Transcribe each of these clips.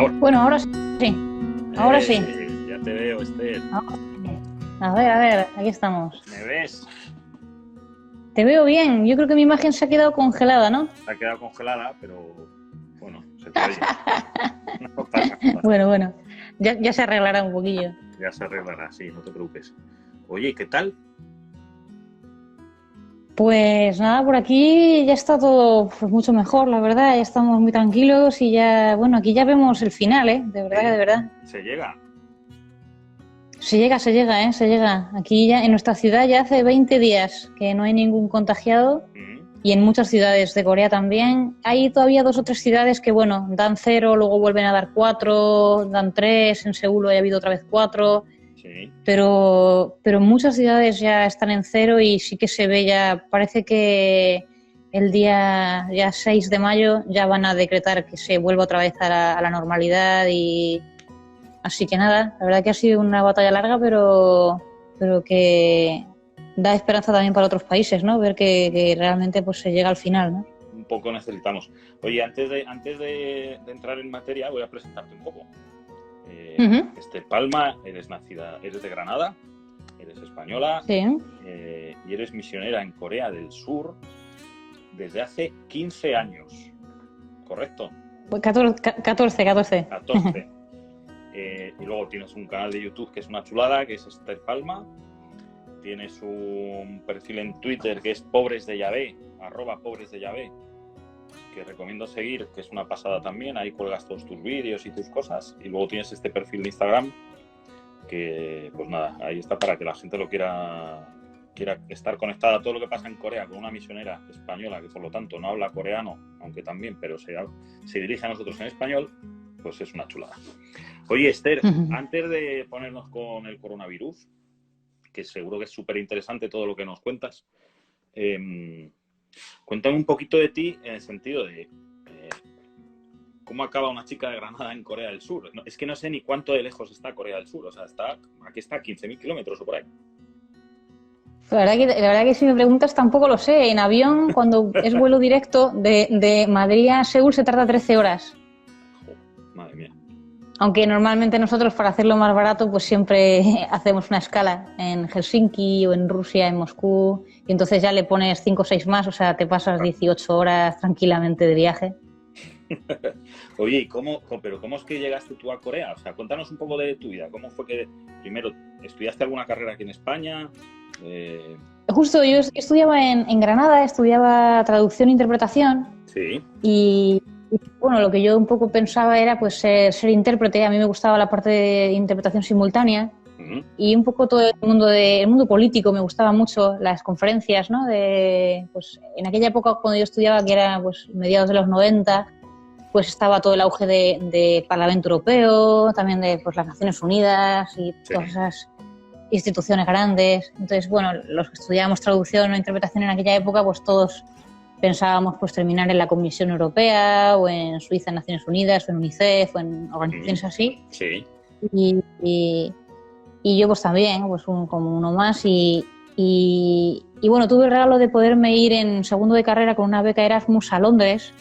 mejor? Bueno, ahora sí. Ahora sí. Ya te veo, Esther. A ver, aquí estamos. ¿Me ves? Te veo bien. Yo creo que mi imagen se ha quedado congelada, ¿no? Se ha quedado congelada, pero bueno, se te oye. No pasa nada. Bueno. Ya se arreglará un poquillo. Ya se arreglará, sí, no te preocupes. Oye, ¿qué tal? Pues nada, por aquí ya está todo pues, mucho mejor, la verdad. Ya estamos muy tranquilos y ya, bueno, aquí ya vemos el final, ¿eh? De verdad, de verdad. Se llega. Se llega. Aquí ya en nuestra ciudad ya hace 20 días que no hay ningún contagiado y en muchas ciudades de Corea también. Hay todavía 2 o 3 ciudades que, bueno, dan 0, luego vuelven a dar 4, dan 3, en Seúl ha habido otra vez 4. Sí. Pero muchas ciudades ya están en 0 y sí que se ve ya, parece que el día ya 6 de mayo ya van a decretar que se vuelva otra vez a la normalidad y así que nada, la verdad que ha sido una batalla larga, pero que da esperanza también para otros países, ¿no? Ver que realmente pues se llega al final, ¿no? Un poco necesitamos. Oye, antes de entrar en materia voy a presentarte un poco. Esther Palma, eres de Granada, eres española, sí. Y eres misionera en Corea del Sur desde hace 15 años, ¿correcto? 14. Y luego tienes un canal de YouTube que es una chulada, que es Esther Palma. Tienes un perfil en Twitter que es Pobres de Yahvé, @pobresdeYahvé, que recomiendo seguir, que es una pasada también. Ahí cuelgas todos tus vídeos y tus cosas. Y luego tienes este perfil de Instagram que, pues nada, ahí está para que la gente lo quiera estar conectada a todo lo que pasa en Corea con una misionera española que por lo tanto no habla coreano, aunque también, pero se dirige a nosotros en español, pues es una chulada. Oye, Esther, antes de ponernos con el coronavirus, que seguro que es súper interesante todo lo que nos cuentas, cuéntame un poquito de ti en el sentido de cómo acaba una chica de Granada en Corea del Sur. No, es que no sé ni cuánto de lejos está Corea del Sur, o sea, aquí está a 15.000 kilómetros o por ahí. La verdad que si me preguntas tampoco lo sé. En avión, cuando es vuelo directo de Madrid a Seúl se tarda 13 horas. Madre mía. Aunque normalmente nosotros para hacerlo más barato pues siempre hacemos una escala en Helsinki o en Rusia, en Moscú, y entonces ya le pones 5 o 6 más, o sea, te pasas 18 horas tranquilamente de viaje. Oye, pero cómo es que llegaste tú a Corea? O sea, cuéntanos un poco de tu vida. ¿Cómo fue que primero estudiaste alguna carrera aquí en España? Justo, yo estudiaba en Granada, estudiaba traducción e interpretación. Sí. Y bueno, lo que yo un poco pensaba era pues ser intérprete. A mí me gustaba la parte de interpretación simultánea. Y un poco todo el mundo político me gustaba mucho, las conferencias, ¿no? Pues en aquella época cuando yo estudiaba, que era pues mediados de los 90, pues estaba todo el auge de Parlamento Europeo, también de pues, las Naciones Unidas y todas esas instituciones grandes. Entonces, bueno, los que estudiábamos traducción o interpretación en aquella época, pues todos pensábamos pues terminar en la Comisión Europea o en Suiza, en Naciones Unidas, o en UNICEF, o en organizaciones así. Sí. Y yo pues también, pues como uno más. Y bueno, tuve el regalo de poderme ir en segundo de carrera con una beca Erasmus a Londres.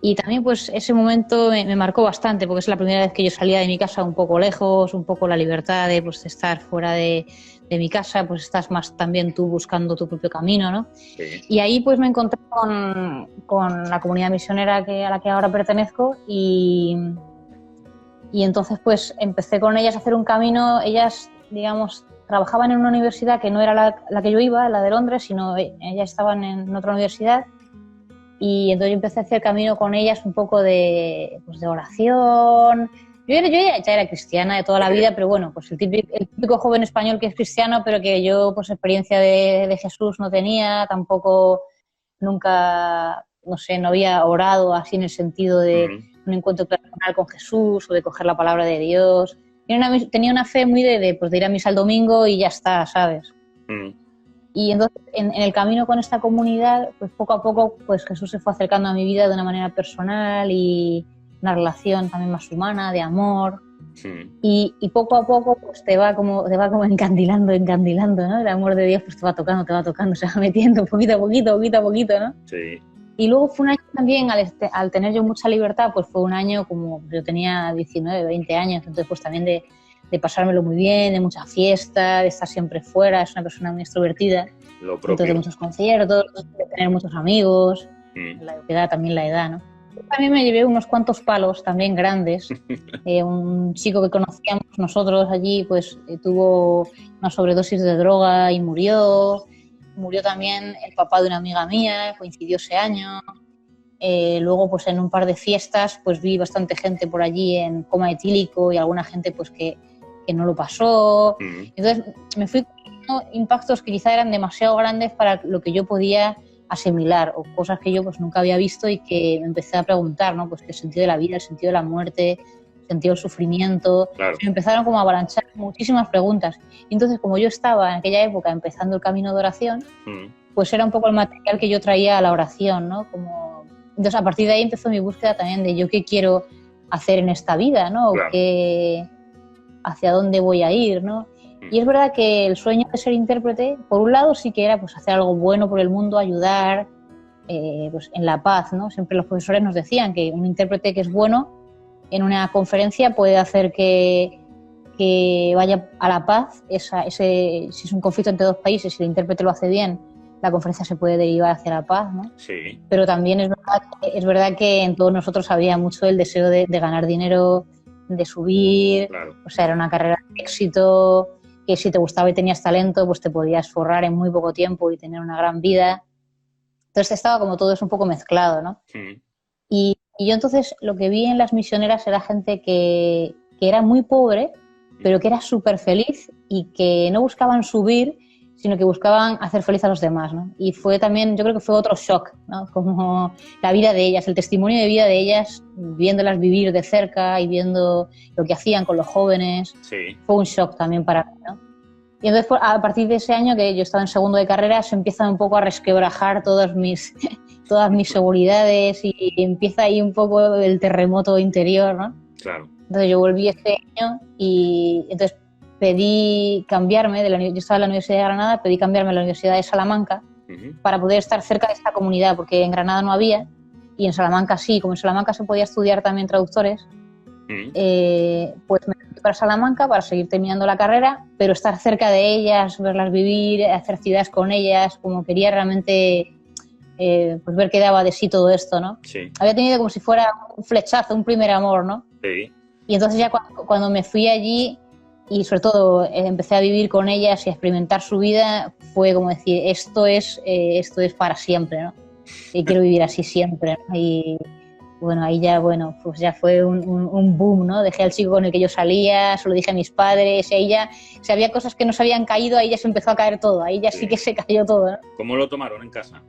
Y también pues ese momento me marcó bastante, porque es la primera vez que yo salía de mi casa un poco lejos, un poco la libertad de pues estar fuera de mi casa, pues estás más también tú buscando tu propio camino, ¿no? Sí. Y ahí pues me encontré con la comunidad misionera a la que ahora pertenezco y entonces pues empecé con ellas a hacer un camino. Ellas, digamos, trabajaban en una universidad que no era la que yo iba, la de Londres, sino ellas estaban en otra universidad. Y entonces yo empecé a hacer camino con ellas un poco de oración. Yo ya era cristiana de toda la vida, pero bueno, pues el típico joven español que es cristiano, pero que yo pues experiencia de Jesús no tenía, tampoco nunca, no sé, no había orado así en el sentido de un encuentro personal con Jesús o de coger la palabra de Dios. Tenía una fe muy de ir a misa el domingo y ya está, ¿sabes? Y entonces en el camino con esta comunidad, pues poco a poco pues Jesús se fue acercando a mi vida de una manera personal y una relación también más humana, de amor. Y poco a poco pues te va como encandilando, ¿no? El amor de Dios pues te va tocando, se va metiendo poquito a poquito, ¿no? Sí. Y luego fue un año también al tener yo mucha libertad, pues fue un año como yo tenía 19, 20 años, entonces pues también de pasármelo muy bien, de mucha fiesta, de estar siempre fuera, es una persona muy extrovertida, Lo propio. entonces de muchos conciertos, de tener muchos amigos, también la edad, ¿no? También me llevé unos cuantos palos también grandes. Un chico que conocíamos nosotros allí pues tuvo una sobredosis de droga y murió. Murió también el papá de una amiga mía, coincidió ese año. Luego pues en un par de fiestas pues vi bastante gente por allí en coma etílico y alguna gente pues que no lo pasó. Entonces me fui con impactos que quizá eran demasiado grandes para lo que yo podía asimilar, o cosas que yo pues nunca había visto y que me empecé a preguntar, ¿no? Pues el sentido de la vida, el sentido de la muerte, el sentido del sufrimiento. Claro. Me empezaron como a avalanchar muchísimas preguntas. Y entonces, como yo estaba en aquella época empezando el camino de oración, pues era un poco el material que yo traía a la oración, ¿no? Entonces, a partir de ahí empezó mi búsqueda también de yo qué quiero hacer en esta vida, ¿no? Claro. Hacia dónde voy a ir, ¿no? Y es verdad que el sueño de ser intérprete, por un lado sí que era pues hacer algo bueno por el mundo, ayudar pues, en la paz, ¿no? Siempre los profesores nos decían que un intérprete que es bueno en una conferencia puede hacer que vaya a la paz. Si es un conflicto entre dos países, si el intérprete lo hace bien, la conferencia se puede derivar hacia la paz, ¿no? Sí. Pero también es verdad que en todos nosotros había mucho el deseo de ganar dinero, de subir, Claro. O sea, era una carrera de éxito, que si te gustaba y tenías talento, pues te podías forrar en muy poco tiempo y tener una gran vida. Entonces estaba como todo eso un poco mezclado, ¿no? Y yo entonces lo que vi en las misioneras era gente que era muy pobre, pero que era súper feliz y que no buscaban subir, sino que buscaban hacer feliz a los demás, ¿no? Y fue también, yo creo que fue otro shock, ¿no? Como la vida de ellas, el testimonio de vida de ellas, viéndolas vivir de cerca y viendo lo que hacían con los jóvenes, fue un shock también para mí, ¿no? Y entonces, a partir de ese año, que yo estaba en segundo de carrera, se empiezan un poco a resquebrajar todas mis seguridades y empieza ahí un poco el terremoto interior, ¿no? Claro. Entonces yo volví este año y entonces pedí cambiarme, yo estaba en la Universidad de Granada, pedí cambiarme a la Universidad de Salamanca para poder estar cerca de esta comunidad, porque en Granada no había y en Salamanca sí, como en Salamanca se podía estudiar también traductores, pues me fui para Salamanca para seguir terminando la carrera, pero estar cerca de ellas, verlas vivir, hacer actividades con ellas, como quería realmente pues ver qué daba de sí todo esto, ¿no? Sí. Había tenido como si fuera un flechazo, un primer amor, ¿no? Sí. Y entonces ya cuando me fui allí y sobre todo empecé a vivir con ellas y a experimentar su vida, fue como decir, esto es para siempre, ¿no? Y quiero vivir así siempre, ¿no? Y bueno, ahí ya, pues ya fue un boom, ¿no? Dejé al chico con el que yo salía, se lo dije a mis padres, y ahí ya, si había cosas que no se habían caído, ahí ya se empezó a caer todo, ahí ya sí que se cayó todo, ¿no? ¿Cómo lo tomaron en casa?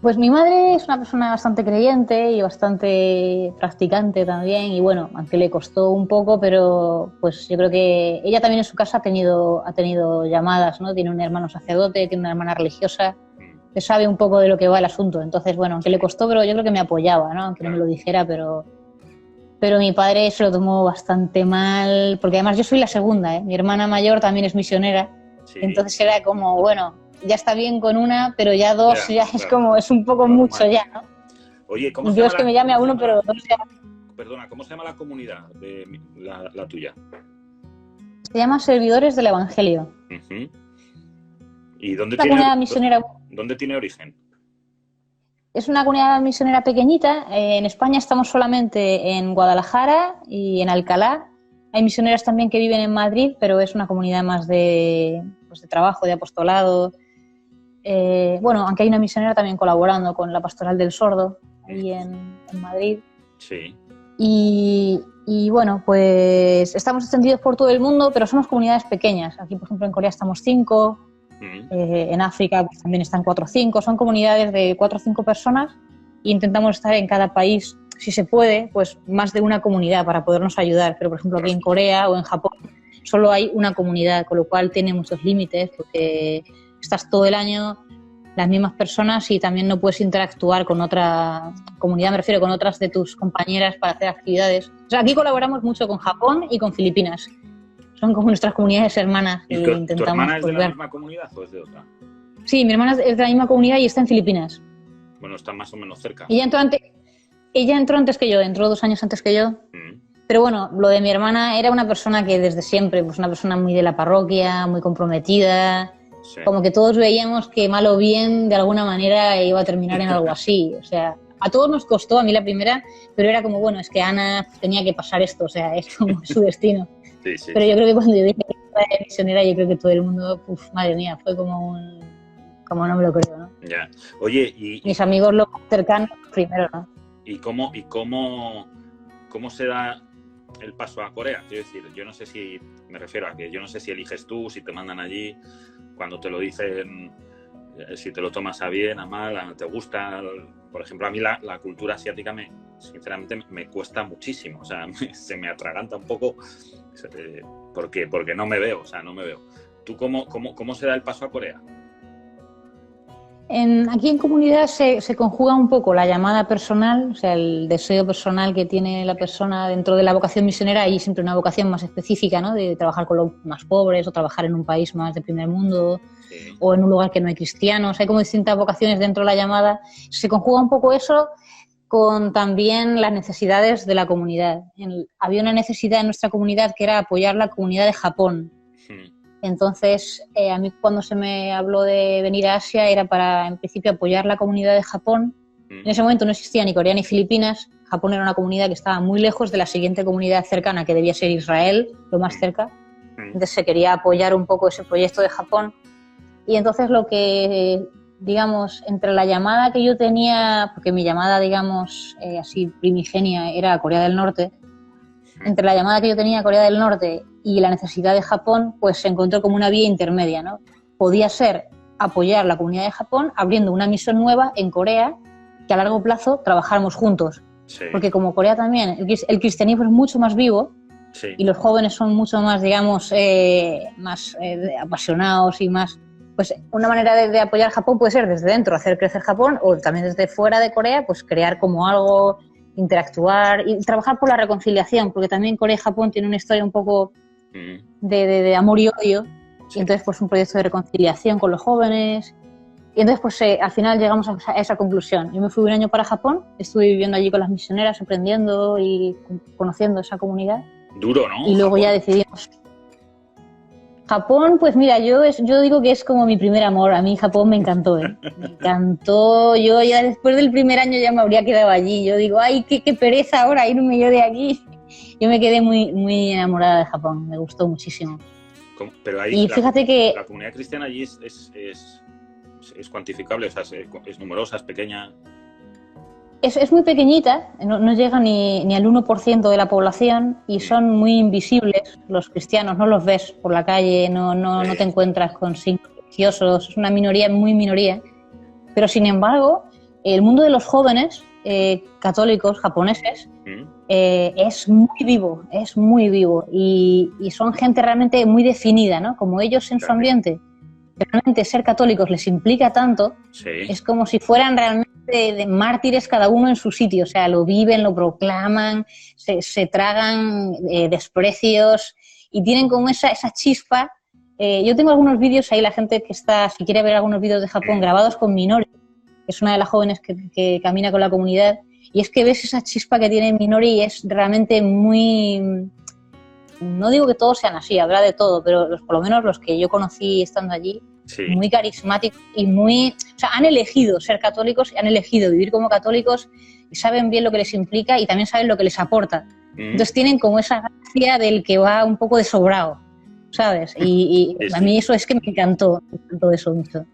Pues mi madre es una persona bastante creyente y bastante practicante también, y bueno, aunque le costó un poco, pero pues yo creo que ella también en su casa ha tenido llamadas, ¿no? Tiene un hermano sacerdote, tiene una hermana religiosa, que sabe un poco de lo que va el asunto. Entonces, bueno, aunque le costó, pero yo creo que me apoyaba, ¿no? Aunque no me lo dijera, pero mi padre se lo tomó bastante mal, porque además yo soy la segunda, ¿eh? Mi hermana mayor también es misionera, entonces era como, bueno, ya está bien con una, pero ya dos ya es como, es un poco mucho ya, ¿no? Oye, ¿cómo se yo llama es que me llame a uno, pero dos ya... Perdona, ¿cómo se llama la comunidad de la tuya? Se llama Servidores del Evangelio. ¿Y dónde tiene origen? Es una comunidad misionera pequeñita. En España estamos solamente en Guadalajara y en Alcalá. Hay misioneras también que viven en Madrid, pero es una comunidad más de trabajo, de apostolado. Bueno, aunque hay una misionera también colaborando con la Pastoral del Sordo, ahí en Madrid. Sí. Y bueno, pues estamos extendidos por todo el mundo, pero somos comunidades pequeñas. Aquí, por ejemplo, en Corea estamos 5, en África pues, también están 4 o 5. Son comunidades de 4 o 5 personas e intentamos estar en cada país, si se puede, pues más de una comunidad para podernos ayudar. Pero, por ejemplo, aquí en Corea o en Japón solo hay una comunidad, con lo cual tiene muchos límites porque estás todo el año las mismas personas y también no puedes interactuar con otra comunidad, me refiero con otras de tus compañeras para hacer actividades. O sea, aquí colaboramos mucho con Japón y con Filipinas. Son como nuestras comunidades hermanas. ¿Y tu hermana es de la misma comunidad o es de otra? Sí, mi hermana es de la misma comunidad y está en Filipinas. Bueno, está más o menos cerca. Ella entró antes que yo, entró 2 años antes que yo. Pero bueno, lo de mi hermana era una persona que desde siempre, pues una persona muy de la parroquia, muy comprometida. Sí. Como que todos veíamos que mal o bien, de alguna manera, iba a terminar en algo así. O sea, a todos nos costó, a mí la primera, pero era como, bueno, es que Ana tenía que pasar esto, o sea, es como su destino. Sí, sí, pero yo creo que cuando yo dije que era misionera, yo creo que todo el mundo, madre mía, fue como como no me lo creo, ¿no? Ya. Oye, mis amigos los cercanos primero, ¿no? ¿Y cómo se da el paso a Corea? Quiero decir, yo no sé si, me refiero a que yo no sé si eliges tú, si te mandan allí, cuando te lo dicen, si te lo tomas a bien, a mal, te gusta. Por ejemplo, a mí la cultura asiática sinceramente me cuesta muchísimo, o sea, se me atraganta un poco porque no me veo, o sea, no me veo. ¿Tú cómo se da el paso a Corea? Aquí en comunidad se conjuga un poco la llamada personal, o sea, el deseo personal que tiene la persona dentro de la vocación misionera. Hay siempre una vocación más específica, ¿no? De trabajar con los más pobres o trabajar en un país más de primer mundo, sí, o en un lugar que no hay cristianos. Hay como distintas vocaciones dentro de la llamada. Se conjuga un poco eso con también las necesidades de la comunidad. Había una necesidad en nuestra comunidad que era apoyar la comunidad de Japón. Sí. Entonces, a mí cuando se me habló de venir a Asia era para, en principio, apoyar la comunidad de Japón. En ese momento no existía ni Corea ni Filipinas. Japón era una comunidad que estaba muy lejos de la siguiente comunidad cercana, que debía ser Israel, lo más cerca. Entonces se quería apoyar un poco ese proyecto de Japón. Y entonces lo que, digamos, entre la llamada que yo tenía, porque mi llamada, digamos, así primigenia era a Corea del Norte, entre la llamada que yo tenía a Corea del Norte y la necesidad de Japón, pues se encontró como una vía intermedia, ¿no? Podía ser apoyar la comunidad de Japón abriendo una misión nueva en Corea, que a largo plazo trabajáramos juntos. Sí. Porque como Corea también, el cristianismo es mucho más vivo, sí, y los jóvenes son mucho más, digamos, más apasionados y más... Pues una manera de apoyar Japón puede ser desde dentro, hacer crecer Japón, o también desde fuera de Corea, pues crear como algo, interactuar y trabajar por la reconciliación, porque también Corea y Japón tienen una historia un poco de amor y odio, sí, y entonces pues un proyecto de reconciliación con los jóvenes, y entonces pues al final llegamos a esa conclusión. Yo me fui 1 año para Japón, estuve viviendo allí con las misioneras, aprendiendo y conociendo esa comunidad. Duro, ¿no? Y luego Japón. Ya decidimos... Japón, pues mira, yo digo que es como mi primer amor. A mí Japón me encantó, ¿eh? Me encantó. Yo ya después del primer año ya me habría quedado allí. Yo digo, ay, qué pereza ahora irme yo de aquí. Yo me quedé muy, muy enamorada de Japón. Me gustó muchísimo. Pero ahí, y fíjate que la comunidad cristiana allí es cuantificable, o sea, es numerosa, es pequeña. Es muy pequeñita, no llega ni al 1% de la población y son muy invisibles los cristianos, no los ves por la calle, no te encuentras con signos religiosos, es una minoría, muy minoría. Pero sin embargo, el mundo de los jóvenes católicos japoneses es muy vivo y son gente realmente muy definida, ¿no? Como ellos en su ambiente, realmente ser católicos les implica tanto, sí, es como si fueran realmente de mártires cada uno en su sitio, o sea, lo viven, lo proclaman, se tragan desprecios y tienen como esa chispa. Yo tengo algunos vídeos ahí, la gente que está, si quiere ver algunos vídeos de Japón grabados con Minori, que es una de las jóvenes que camina con la comunidad, y es que ves esa chispa que tiene Minori y es realmente muy... No digo que todos sean así, habrá de todo, pero por lo menos los que yo conocí estando allí, sí, muy carismáticos y muy... O sea, han elegido ser católicos, han elegido vivir como católicos y saben bien lo que les implica y también saben lo que les aporta. Entonces tienen como esa gracia del que va un poco de sobrado, ¿sabes? Y sí, a mí eso es que me encantó eso mucho.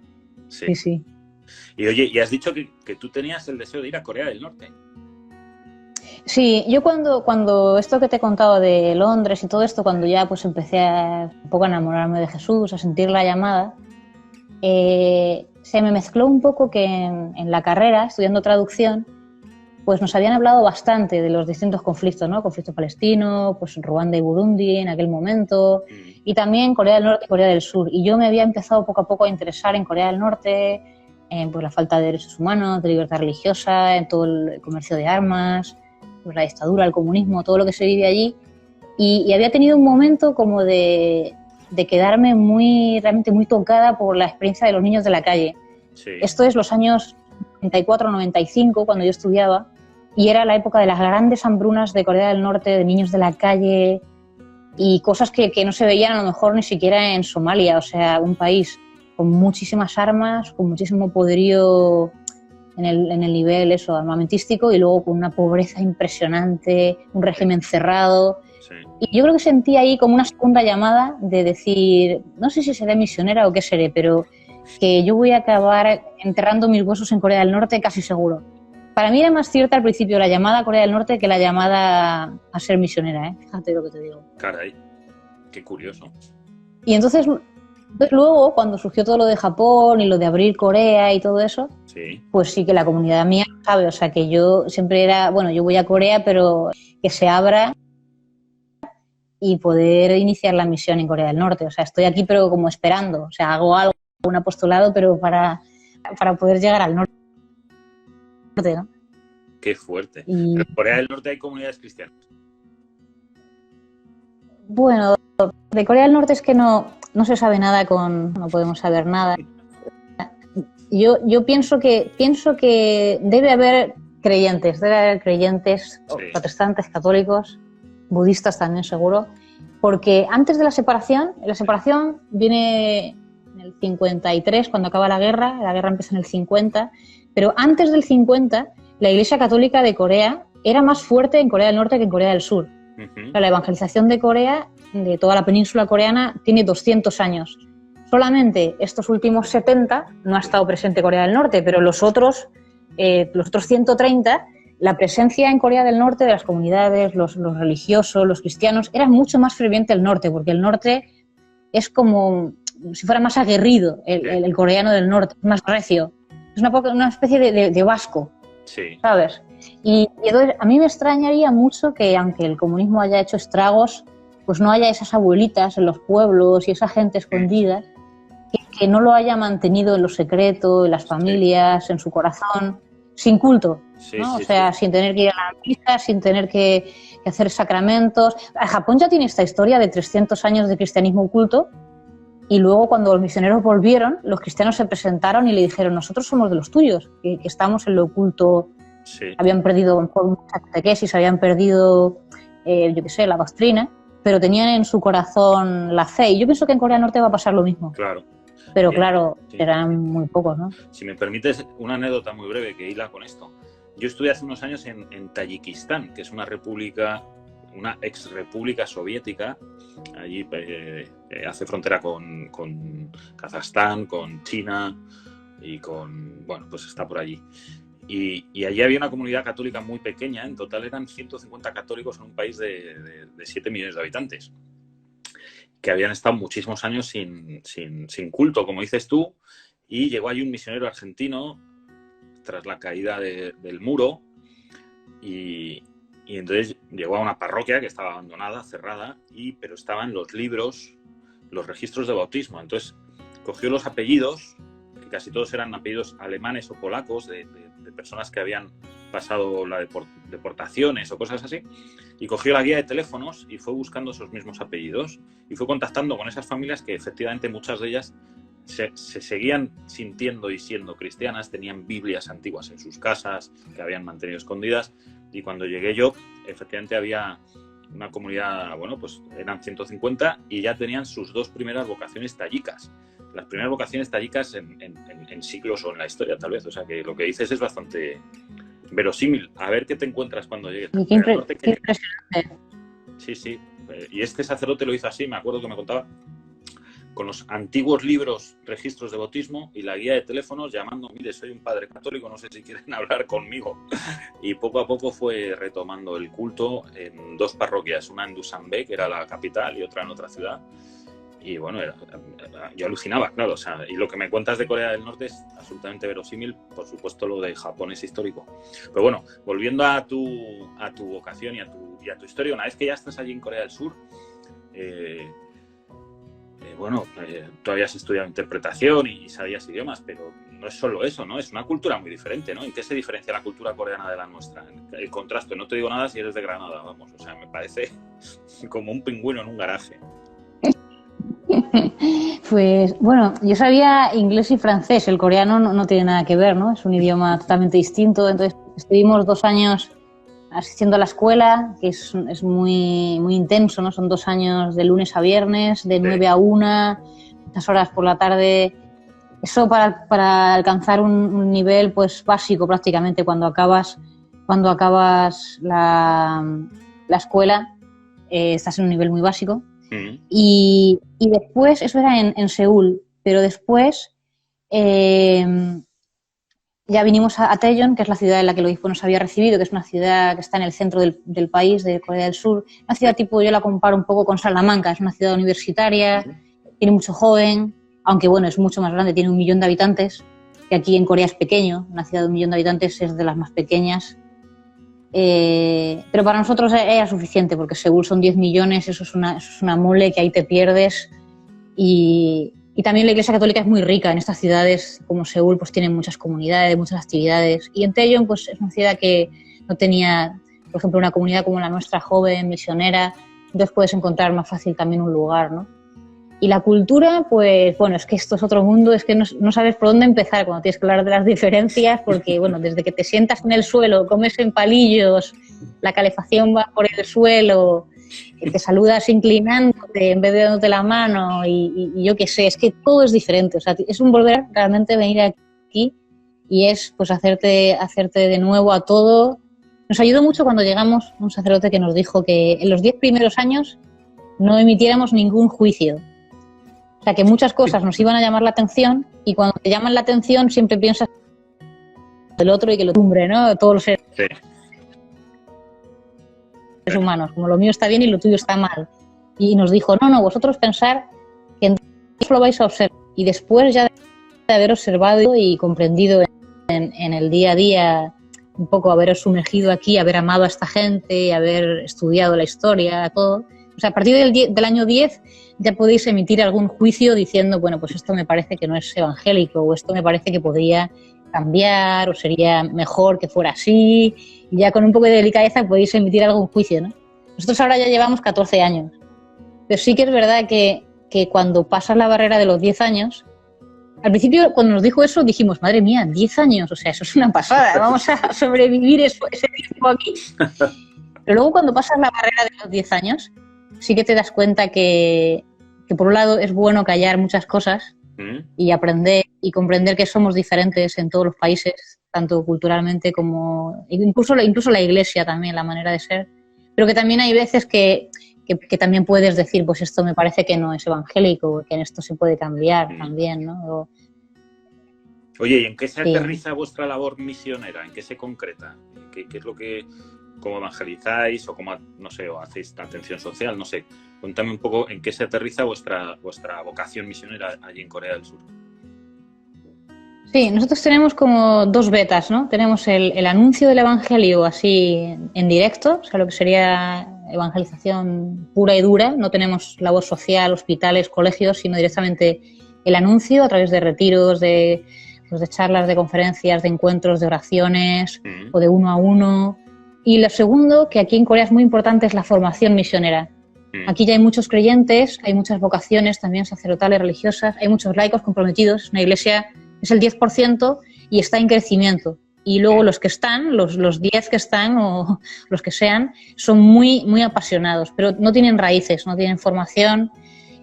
Sí, sí. Y oye, y has dicho que tú tenías el deseo de ir a Corea del Norte. Sí, yo cuando esto que te he contado de Londres y todo esto, cuando ya pues empecé un poco a enamorarme de Jesús, a sentir la llamada, se me mezcló un poco que en la carrera, estudiando traducción, pues nos habían hablado bastante de los distintos conflictos, ¿no? Conflicto palestino, pues Ruanda y Burundi en aquel momento, y también Corea del Norte y Corea del Sur. Y yo me había empezado poco a poco a interesar en Corea del Norte, en pues, la falta de derechos humanos, de libertad religiosa, en todo el comercio de armas, pues la dictadura, el comunismo, todo lo que se vive allí, y había tenido un momento como de quedarme realmente muy tocada por la experiencia de los niños de la calle. Sí. Esto es los años 94-95, cuando yo estudiaba, y era la época de las grandes hambrunas de Corea del Norte, de niños de la calle y cosas que no se veían a lo mejor ni siquiera en Somalia, o sea, un país con muchísimas armas, con muchísimo poderío en el nivel armamentístico, y luego con una pobreza impresionante, un régimen cerrado. Sí. Y yo creo que sentí ahí como una segunda llamada de decir, no sé si seré misionera o qué seré, pero que yo voy a acabar enterrando mis huesos en Corea del Norte casi seguro. Para mí era más cierta al principio la llamada a Corea del Norte que la llamada a ser misionera, ¿eh? Fíjate lo que te digo. Caray, qué curioso. Y entonces luego, cuando surgió todo lo de Japón y lo de abrir Corea y todo eso, sí, pues sí que la comunidad mía sabe, o sea, que yo siempre era, bueno, yo voy a Corea, pero que se abra y poder iniciar la misión en Corea del Norte. O sea, estoy aquí pero como esperando, o sea, hago algo, un apostolado, pero para poder llegar al norte, ¿no? Qué fuerte. Pero en Corea del Norte hay comunidades cristianas. Bueno, de Corea del Norte es que no se sabe nada, no podemos saber nada. Yo pienso que debe haber creyentes, sí, protestantes, católicos, budistas también seguro, porque antes de la separación viene en el 53, cuando acaba la guerra empieza en el 50, pero antes del 50 la Iglesia Católica de Corea era más fuerte en Corea del Norte que en Corea del Sur. Uh-huh. La evangelización de Corea, de toda la península coreana, tiene 200 años. Solamente estos últimos 70 no ha estado presente Corea del Norte, pero los otros 130, la presencia en Corea del Norte de las comunidades, los religiosos, los cristianos, era mucho más ferviente el norte, porque el norte es como si fuera más aguerrido, el coreano del norte, más recio. Es una especie de vasco, sí, ¿sabes? Y entonces a mí me extrañaría mucho que, aunque el comunismo haya hecho estragos, pues no haya esas abuelitas en los pueblos y esa gente escondida que no lo haya mantenido en lo secreto, en las familias, sí, en su corazón, sin culto, sí, ¿no? Sí, o sea, sí, sin tener que ir a la misa, sin tener que hacer sacramentos. Japón ya tiene esta historia de 300 años de cristianismo oculto, y luego cuando los misioneros volvieron, los cristianos se presentaron y le dijeron: nosotros somos de los tuyos, que estamos en lo oculto. Sí. Habían perdido mucha catequesis, habían perdido, yo qué sé, la doctrina, pero tenían en su corazón la fe. Y yo pienso que en Corea del Norte va a pasar lo mismo. Claro. Pero bien, claro, sí, serán muy pocos, ¿no? Si me permites una anécdota muy breve que hila con esto. Yo estuve hace unos años en Tayikistán, que es una ex república soviética. Allí hace frontera con Kazajstán, con China y bueno, pues está por allí. Y allí había una comunidad católica muy pequeña. En total eran 150 católicos en un país de 7 millones de habitantes, que habían estado muchísimos años sin culto, como dices tú, y llegó allí un misionero argentino tras la caída del muro, y entonces llegó a una parroquia que estaba abandonada, cerrada, pero estaban los libros, los registros de bautismo. Entonces cogió los apellidos, que casi todos eran apellidos alemanes o polacos, de personas que habían pasado las deportaciones o cosas así, y cogió la guía de teléfonos y fue buscando esos mismos apellidos y fue contactando con esas familias que efectivamente muchas de ellas se seguían sintiendo y siendo cristianas, tenían Biblias antiguas en sus casas que habían mantenido escondidas, y cuando llegué yo efectivamente había una comunidad, bueno, pues eran 150 y ya tenían sus 2 primeras vocaciones tayicas. Las primeras vocaciones tayicas en siglos o en la historia, tal vez. O sea, que lo que dices es bastante verosímil. A ver qué te encuentras cuando llegues. Qué impresionante. Sí, sí. Y este sacerdote lo hizo así, me acuerdo que me contaba, con los antiguos libros, registros de bautismo y la guía de teléfonos, llamando: mire, soy un padre católico, no sé si quieren hablar conmigo. Y poco a poco fue retomando el culto en 2 parroquias, una en Dushanbe, que era la capital, y otra en otra ciudad. Y bueno, yo alucinaba, claro, o sea, y lo que me cuentas de Corea del Norte es absolutamente verosímil. Por supuesto, lo de Japón es histórico. Pero bueno, volviendo a tu vocación y a tu historia, una vez que ya estás allí en Corea del Sur, tú habías estudiado interpretación y sabías idiomas, pero no es solo eso, ¿no? Es una cultura muy diferente, ¿no? ¿En qué se diferencia la cultura coreana de la nuestra? El contraste, no te digo nada si eres de Granada, vamos, o sea, me parece como un pingüino en un garaje. Pues bueno, yo sabía inglés y francés, el coreano no tiene nada que ver, ¿no? Es un idioma totalmente distinto, entonces estuvimos 2 años asistiendo a la escuela, que es muy, muy intenso, ¿no? Son 2 años de lunes a viernes, de 9 a 1, muchas horas por la tarde. Eso para alcanzar un nivel pues básico prácticamente cuando acabas la escuela, estás en un nivel muy básico. Y después, eso era en Seúl, pero después ya vinimos a Daejeon, que es la ciudad en la que el obispo nos había recibido, que es una ciudad que está en el centro del país, de Corea del Sur. Una ciudad tipo, yo la comparo un poco con Salamanca, es una ciudad universitaria, tiene mucho joven, aunque bueno, es mucho más grande, tiene 1 millón de habitantes, que aquí en Corea es pequeño, una ciudad de 1 millón de habitantes es de las más pequeñas. Pero para nosotros era suficiente, porque Seúl son 10 millones, eso es una mole que ahí te pierdes. Y también la Iglesia Católica es muy rica en estas ciudades, como Seúl, pues tienen muchas comunidades, muchas actividades. Y en Daejeon, pues es una ciudad que no tenía, por ejemplo, una comunidad como la nuestra, joven, misionera, entonces puedes encontrar más fácil también un lugar, ¿no? Y la cultura, pues bueno, es que esto es otro mundo, es que no sabes por dónde empezar cuando tienes que hablar de las diferencias, porque bueno, desde que te sientas en el suelo, comes en palillos, la calefacción va por el suelo, te saludas inclinándote en vez de dándote la mano y yo qué sé, es que todo es diferente, o sea, es un volver realmente a venir aquí y es pues hacerte de nuevo a todo. Nos ayudó mucho cuando llegamos un sacerdote que nos dijo que en los 10 primeros años no emitiéramos ningún juicio. O sea, que muchas cosas nos iban a llamar la atención y cuando te llaman la atención siempre piensas del otro y que lo tumbre, ¿no? Todos los seres humanos, como lo mío está bien y lo tuyo está mal. Y nos dijo, no, vosotros pensar que en Dios lo vais a observar y después ya de haber observado y comprendido en el día a día, un poco haberos sumergido aquí, haber amado a esta gente, haber estudiado la historia, todo. O sea, a partir del año 10 ya podéis emitir algún juicio diciendo, bueno, pues esto me parece que no es evangélico o esto me parece que podría cambiar o sería mejor que fuera así. Y ya con un poco de delicadeza podéis emitir algún juicio, ¿no? Nosotros ahora ya llevamos 14 años. Pero sí que es verdad que cuando pasas la barrera de los 10 años, al principio cuando nos dijo eso dijimos, madre mía, 10 años, o sea, eso es una pasada, vamos a sobrevivir ese tiempo aquí. Pero luego cuando pasas la barrera de los 10 años, sí que te das cuenta que por un lado es bueno callar muchas cosas y aprender y comprender que somos diferentes en todos los países, tanto culturalmente como incluso la Iglesia también, la manera de ser, pero que también hay veces que también puedes decir, pues esto me parece que no es evangélico, que en esto se puede cambiar también, ¿no? Oye, ¿y en qué se aterriza vuestra labor misionera? ¿En qué se concreta? ¿Qué es lo que, cómo evangelizáis o cómo, no sé, o hacéis atención social? No sé, cuéntame un poco en qué se aterriza vuestra vocación misionera allí en Corea del Sur. Sí, nosotros tenemos como 2 betas, ¿no? Tenemos el anuncio del evangelio así en directo, o sea, lo que sería evangelización pura y dura. No tenemos labor social, hospitales, colegios, sino directamente el anuncio a través de retiros, de charlas, de conferencias, de encuentros, de oraciones o de 1 a 1. Y lo segundo, que aquí en Corea es muy importante, es la formación misionera. Aquí ya hay muchos creyentes, hay muchas vocaciones también sacerdotales, religiosas, hay muchos laicos comprometidos. Es una iglesia, es el 10% y está en crecimiento. Y luego los que están, los 10 que están o los que sean, son muy, muy apasionados, pero no tienen raíces, no tienen formación,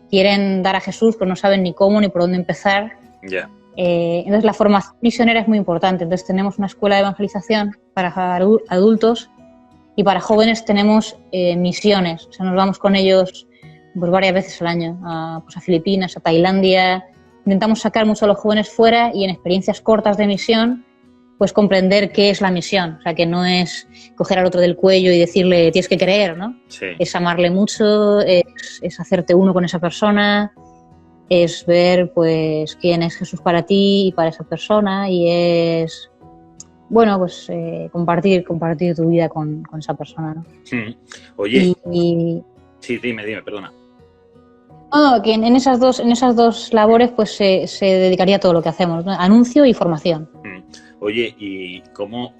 quieren dar a Jesús, pero no saben ni cómo ni por dónde empezar. Yeah. Entonces la formación misionera es muy importante. Entonces tenemos una escuela de evangelización para adultos y para jóvenes tenemos misiones. O sea, nos vamos con ellos pues, varias veces al año a Filipinas, a Tailandia. Intentamos sacar mucho a los jóvenes fuera y en experiencias cortas de misión pues comprender qué es la misión. O sea, que no es coger al otro del cuello y decirle tienes que creer, ¿no? Sí. Es amarle mucho, es hacerte uno con esa persona, es ver pues quién es Jesús para ti y para esa persona y es, bueno, pues compartir tu vida con esa persona, ¿no? Oye, sí, dime, perdona. No, que en esas dos labores pues se dedicaría a todo lo que hacemos, ¿no? Anuncio y formación. Oye, ¿y cómo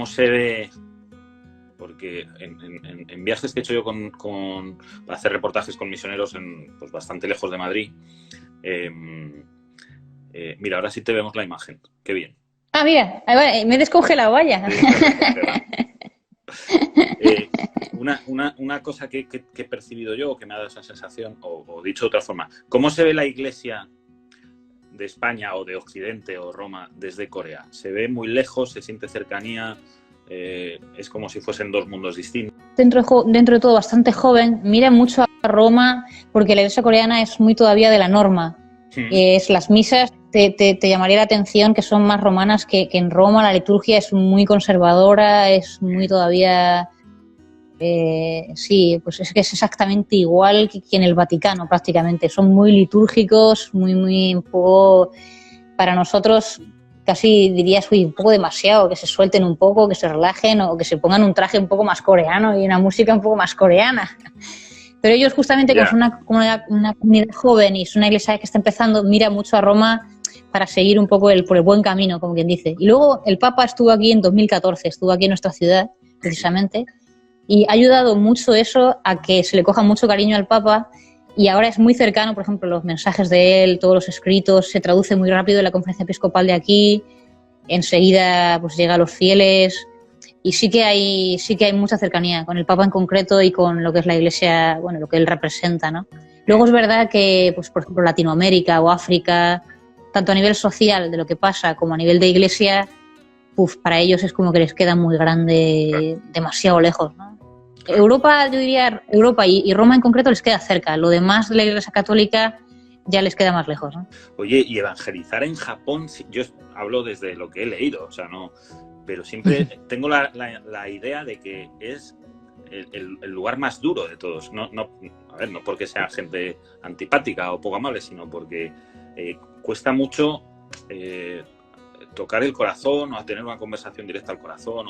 se ve porque en viajes que he hecho yo para hacer reportajes con misioneros pues bastante lejos de Madrid, mira, ahora sí te vemos la imagen. Qué bien. Ah, mira, me he descongelado, vaya. Una cosa que he percibido yo, que me ha dado esa sensación, o dicho de otra forma, ¿cómo se ve la iglesia de España o de Occidente o Roma desde Corea? ¿Se ve muy lejos? ¿Se siente cercanía? ¿Es como si fuesen dos mundos distintos? Dentro de todo bastante joven, mira mucho a Roma porque la iglesia coreana es muy todavía de la norma. Es las misas, te llamaría la atención que son más romanas que en Roma. La liturgia es muy conservadora, es muy todavía... sí, pues es que es exactamente igual que en el Vaticano prácticamente. Son muy litúrgicos, muy un poco... Para nosotros casi dirías, uy, un poco demasiado, que se suelten un poco, que se relajen o que se pongan un traje un poco más coreano y una música un poco más coreana. Pero ellos justamente, como son una comunidad joven y es una iglesia que está empezando, mira mucho a Roma para seguir un poco por el buen camino, como quien dice. Y luego el Papa estuvo aquí en 2014, estuvo aquí en nuestra ciudad, precisamente, y ha ayudado mucho eso a que se le coja mucho cariño al Papa y ahora es muy cercano, por ejemplo, los mensajes de él, todos los escritos, se traduce muy rápido en la conferencia episcopal de aquí, enseguida pues llega a los fieles y sí que hay mucha cercanía con el Papa en concreto y con lo que es la Iglesia, bueno, lo que él representa, ¿no? Luego es verdad que, pues por ejemplo, Latinoamérica o África, tanto a nivel social de lo que pasa como a nivel de Iglesia, para ellos es como que les queda muy grande, demasiado lejos, ¿no? Europa, yo diría, Europa y Roma en concreto les queda cerca. Lo demás de la Iglesia Católica ya les queda más lejos, ¿no? Oye, y evangelizar en Japón, yo hablo desde lo que he leído, o sea, no, pero siempre tengo la idea de que es el lugar más duro de todos. No porque sea gente antipática o poco amable, sino porque cuesta mucho tocar el corazón o tener una conversación directa al corazón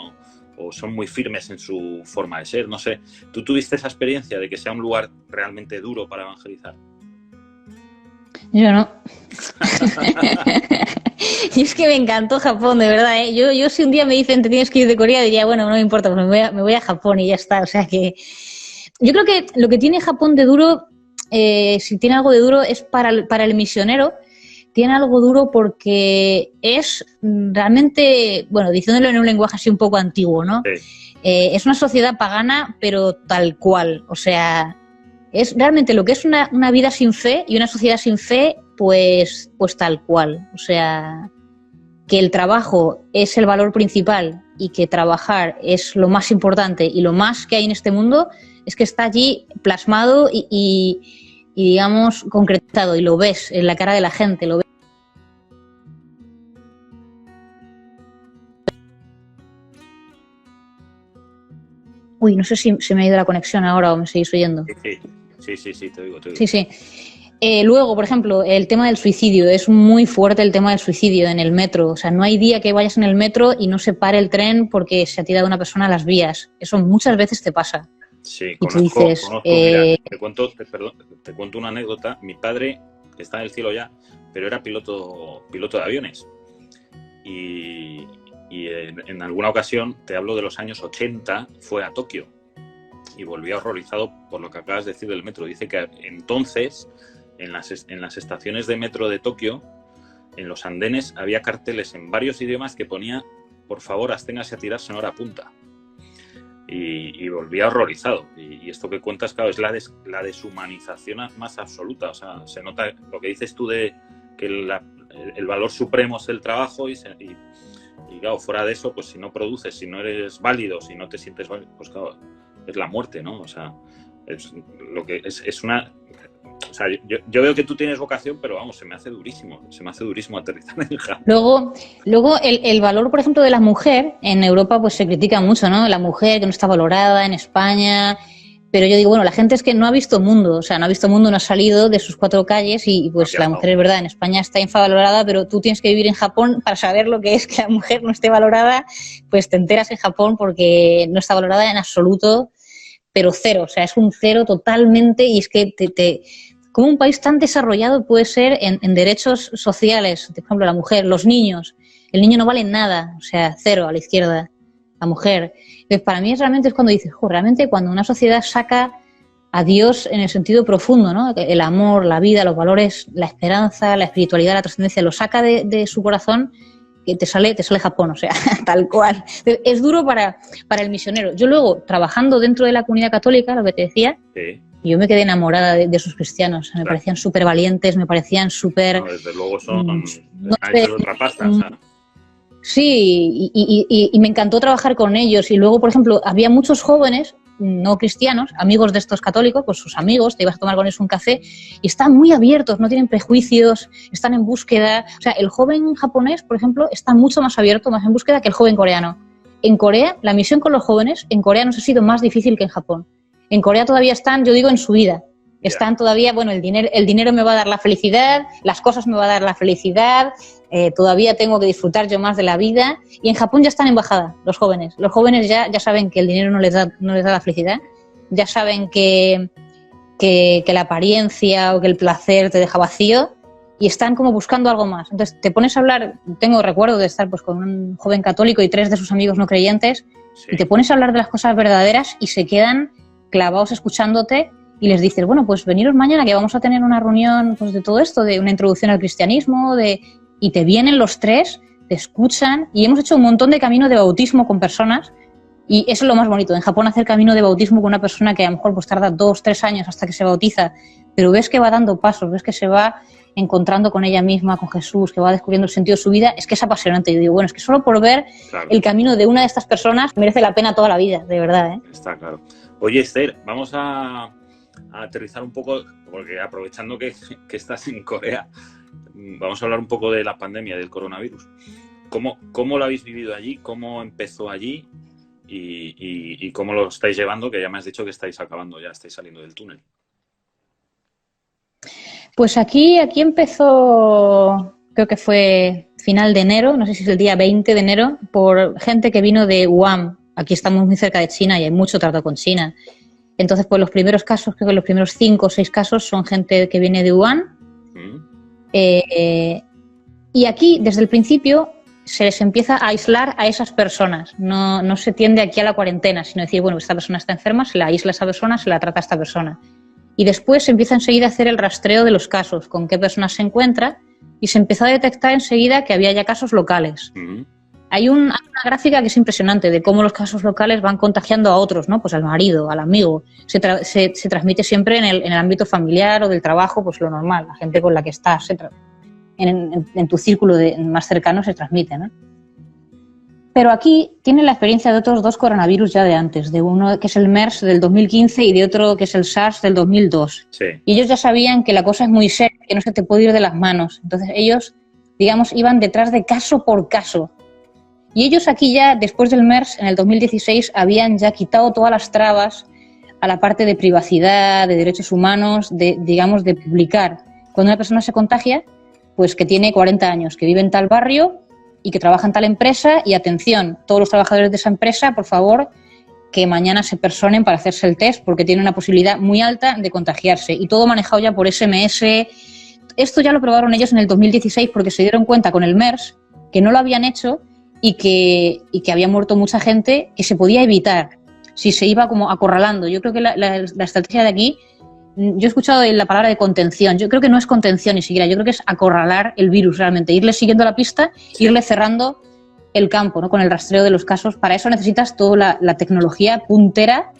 o son muy firmes en su forma de ser, no sé. ¿Tú tuviste esa experiencia de que sea un lugar realmente duro para evangelizar? Yo no. Y es que me encantó Japón, de verdad, ¿eh? Yo si un día me dicen te tienes que ir de Corea, diría, bueno, no me importa, pues me voy a Japón y ya está. O sea que yo creo que lo que tiene Japón de duro, si tiene algo de duro, es para el misionero. Tiene algo duro porque es realmente, bueno, diciéndolo en un lenguaje así un poco antiguo, ¿no? Sí. Es una sociedad pagana, pero tal cual. O sea, es realmente lo que es una vida sin fe y una sociedad sin fe, pues tal cual. O sea, que el trabajo es el valor principal y que trabajar es lo más importante y lo más que hay en este mundo, es que está allí plasmado y digamos, concretado, y lo ves en la cara de la gente, lo ves. Uy, no sé si se me ha ido la conexión ahora o me seguís oyendo. Sí, te oigo. Sí. Luego, por ejemplo, el tema del suicidio. Es muy fuerte el tema del suicidio en el metro. O sea, no hay día que vayas en el metro y no se pare el tren porque se ha tirado una persona a las vías. Eso muchas veces te pasa. Sí, y tú dices, mira, te cuento una anécdota. Mi padre está en el cielo ya, pero era piloto de aviones. Y en alguna ocasión, te hablo de los años 80, fue a Tokio y volvió horrorizado por lo que acabas de decir del metro. Dice que entonces, en las estaciones de metro de Tokio, en los andenes, había carteles en varios idiomas que ponía, por favor, absténgase a tirarse en hora punta. Y volvía horrorizado. Y esto que cuentas, claro, es la deshumanización más absoluta. O sea, se nota lo que dices tú de que el valor supremo es el trabajo y claro, fuera de eso, pues si no produces, si no eres válido, si no te sientes válido, pues claro, es la muerte, ¿no? O sea, es una... O sea, yo veo que tú tienes vocación, pero vamos, se me hace durísimo aterrizar en Japón. Luego el valor, por ejemplo, de la mujer, en Europa pues se critica mucho, ¿no? La mujer que no está valorada en España, pero yo digo, bueno, la gente es que no ha visto mundo, o sea, no ha salido de sus cuatro calles y pues la mujer es verdad, en España está infravalorada, pero tú tienes que vivir en Japón para saber lo que es que la mujer no esté valorada, pues te enteras en Japón porque no está valorada en absoluto, pero cero, o sea, es un cero totalmente y es que ¿cómo un país tan desarrollado puede ser en derechos sociales? Por ejemplo, la mujer, los niños. El niño no vale nada, o sea, cero a la izquierda. la mujer. Entonces, para mí realmente es cuando dices, realmente cuando una sociedad saca a Dios en el sentido profundo, ¿no? El amor, la vida, los valores, la esperanza, la espiritualidad, la trascendencia, lo saca de su corazón, que te sale Japón, o sea, tal cual. Es duro para el misionero. Yo luego, trabajando dentro de la comunidad católica, lo que te decía, Sí. Yo me quedé enamorada de sus cristianos. Me parecían súper valientes, me parecían súper... No, desde luego son... no ha sé, hecho otra pasta, Sara. Sí, y me encantó trabajar con ellos. Y luego, por ejemplo, había muchos jóvenes no cristianos, amigos de estos católicos, pues sus amigos, te ibas a tomar con ellos un café y están muy abiertos, no tienen prejuicios, están en búsqueda. O sea, el joven japonés, por ejemplo, está mucho más abierto, más en búsqueda que el joven coreano. En Corea, la misión con los jóvenes, en Corea nos ha sido más difícil que en Japón. En Corea todavía están, yo digo, en su vida. Están todavía, bueno, el dinero me va a dar la felicidad, las cosas me va a dar la felicidad, todavía tengo que disfrutar yo más de la vida. Y en Japón ya están en bajada los jóvenes. Los jóvenes ya saben que el dinero no les da la felicidad, ya saben que la apariencia o que el placer te deja vacío y están como buscando algo más. Entonces te pones a hablar, tengo recuerdo de estar pues con un joven católico y 3 de sus amigos no creyentes, y te pones a hablar de las cosas verdaderas y se quedan clavados escuchándote. Y les dices, bueno, pues veniros mañana que vamos a tener una reunión pues, de todo esto, de una introducción al cristianismo, y te vienen los 3, te escuchan, y hemos hecho un montón de camino de bautismo con personas, y eso es lo más bonito, en Japón hacer camino de bautismo con una persona que a lo mejor pues tarda 2, 3 años hasta que se bautiza, pero ves que va dando pasos, ves que se va encontrando con ella misma, con Jesús, que va descubriendo el sentido de su vida, es que es apasionante. Yo digo, bueno, es que solo por ver el camino de una de estas personas merece la pena toda la vida, de verdad, ¿eh? Está claro. Oye, Esther, vamos a aterrizar un poco, porque aprovechando que estás en Corea, vamos a hablar un poco de la pandemia del coronavirus. ¿Cómo lo habéis vivido allí? ¿Cómo empezó allí? Y cómo lo estáis llevando, que ya me has dicho que estáis acabando, ya estáis saliendo del túnel. Pues aquí empezó, creo que fue final de enero, no sé si es el día 20 de enero, por gente que vino de Wuhan. Aquí estamos muy cerca de China y hay mucho trato con China. Entonces, pues los primeros casos, creo que los primeros 5 o 6 casos son gente que viene de Wuhan. Y aquí, desde el principio, se les empieza a aislar a esas personas. No se tiende aquí a la cuarentena, sino decir, bueno, esta persona está enferma, se la aísla a esa persona, se la trata a esta persona. Y después se empieza enseguida a hacer el rastreo de los casos, con qué personas se encuentra, y se empezó a detectar enseguida que había ya casos locales. Hay una gráfica que es impresionante de cómo los casos locales van contagiando a otros, ¿no? Pues al marido, al amigo. Se transmite siempre en el ámbito familiar o del trabajo, pues lo normal, la gente con la que estás, en tu círculo más cercano se transmite, ¿no? Pero aquí tienen la experiencia de otros 2 coronavirus ya de antes, de uno que es el MERS del 2015 y de otro que es el SARS del 2002. Sí. Y ellos ya sabían que la cosa es muy seria, que no se te puede ir de las manos. Entonces ellos, digamos, iban detrás de caso por caso. Y ellos aquí ya, después del MERS, en el 2016, habían ya quitado todas las trabas a la parte de privacidad, de derechos humanos, digamos, de publicar. Cuando una persona se contagia, pues que tiene 40 años, que vive en tal barrio y que trabaja en tal empresa, y atención, todos los trabajadores de esa empresa, por favor, que mañana se personen para hacerse el test, porque tiene una posibilidad muy alta de contagiarse. Y todo manejado ya por SMS. Esto ya lo probaron ellos en el 2016 porque se dieron cuenta con el MERS que no lo habían hecho y que había muerto mucha gente, que se podía evitar si se iba como acorralando. Yo creo que la estrategia de aquí, yo he escuchado la palabra de contención, yo creo que no es contención ni siquiera, yo creo que es acorralar el virus realmente, irle siguiendo la pista, irle cerrando el campo, ¿no? Con el rastreo de los casos. Para eso necesitas toda la tecnología puntera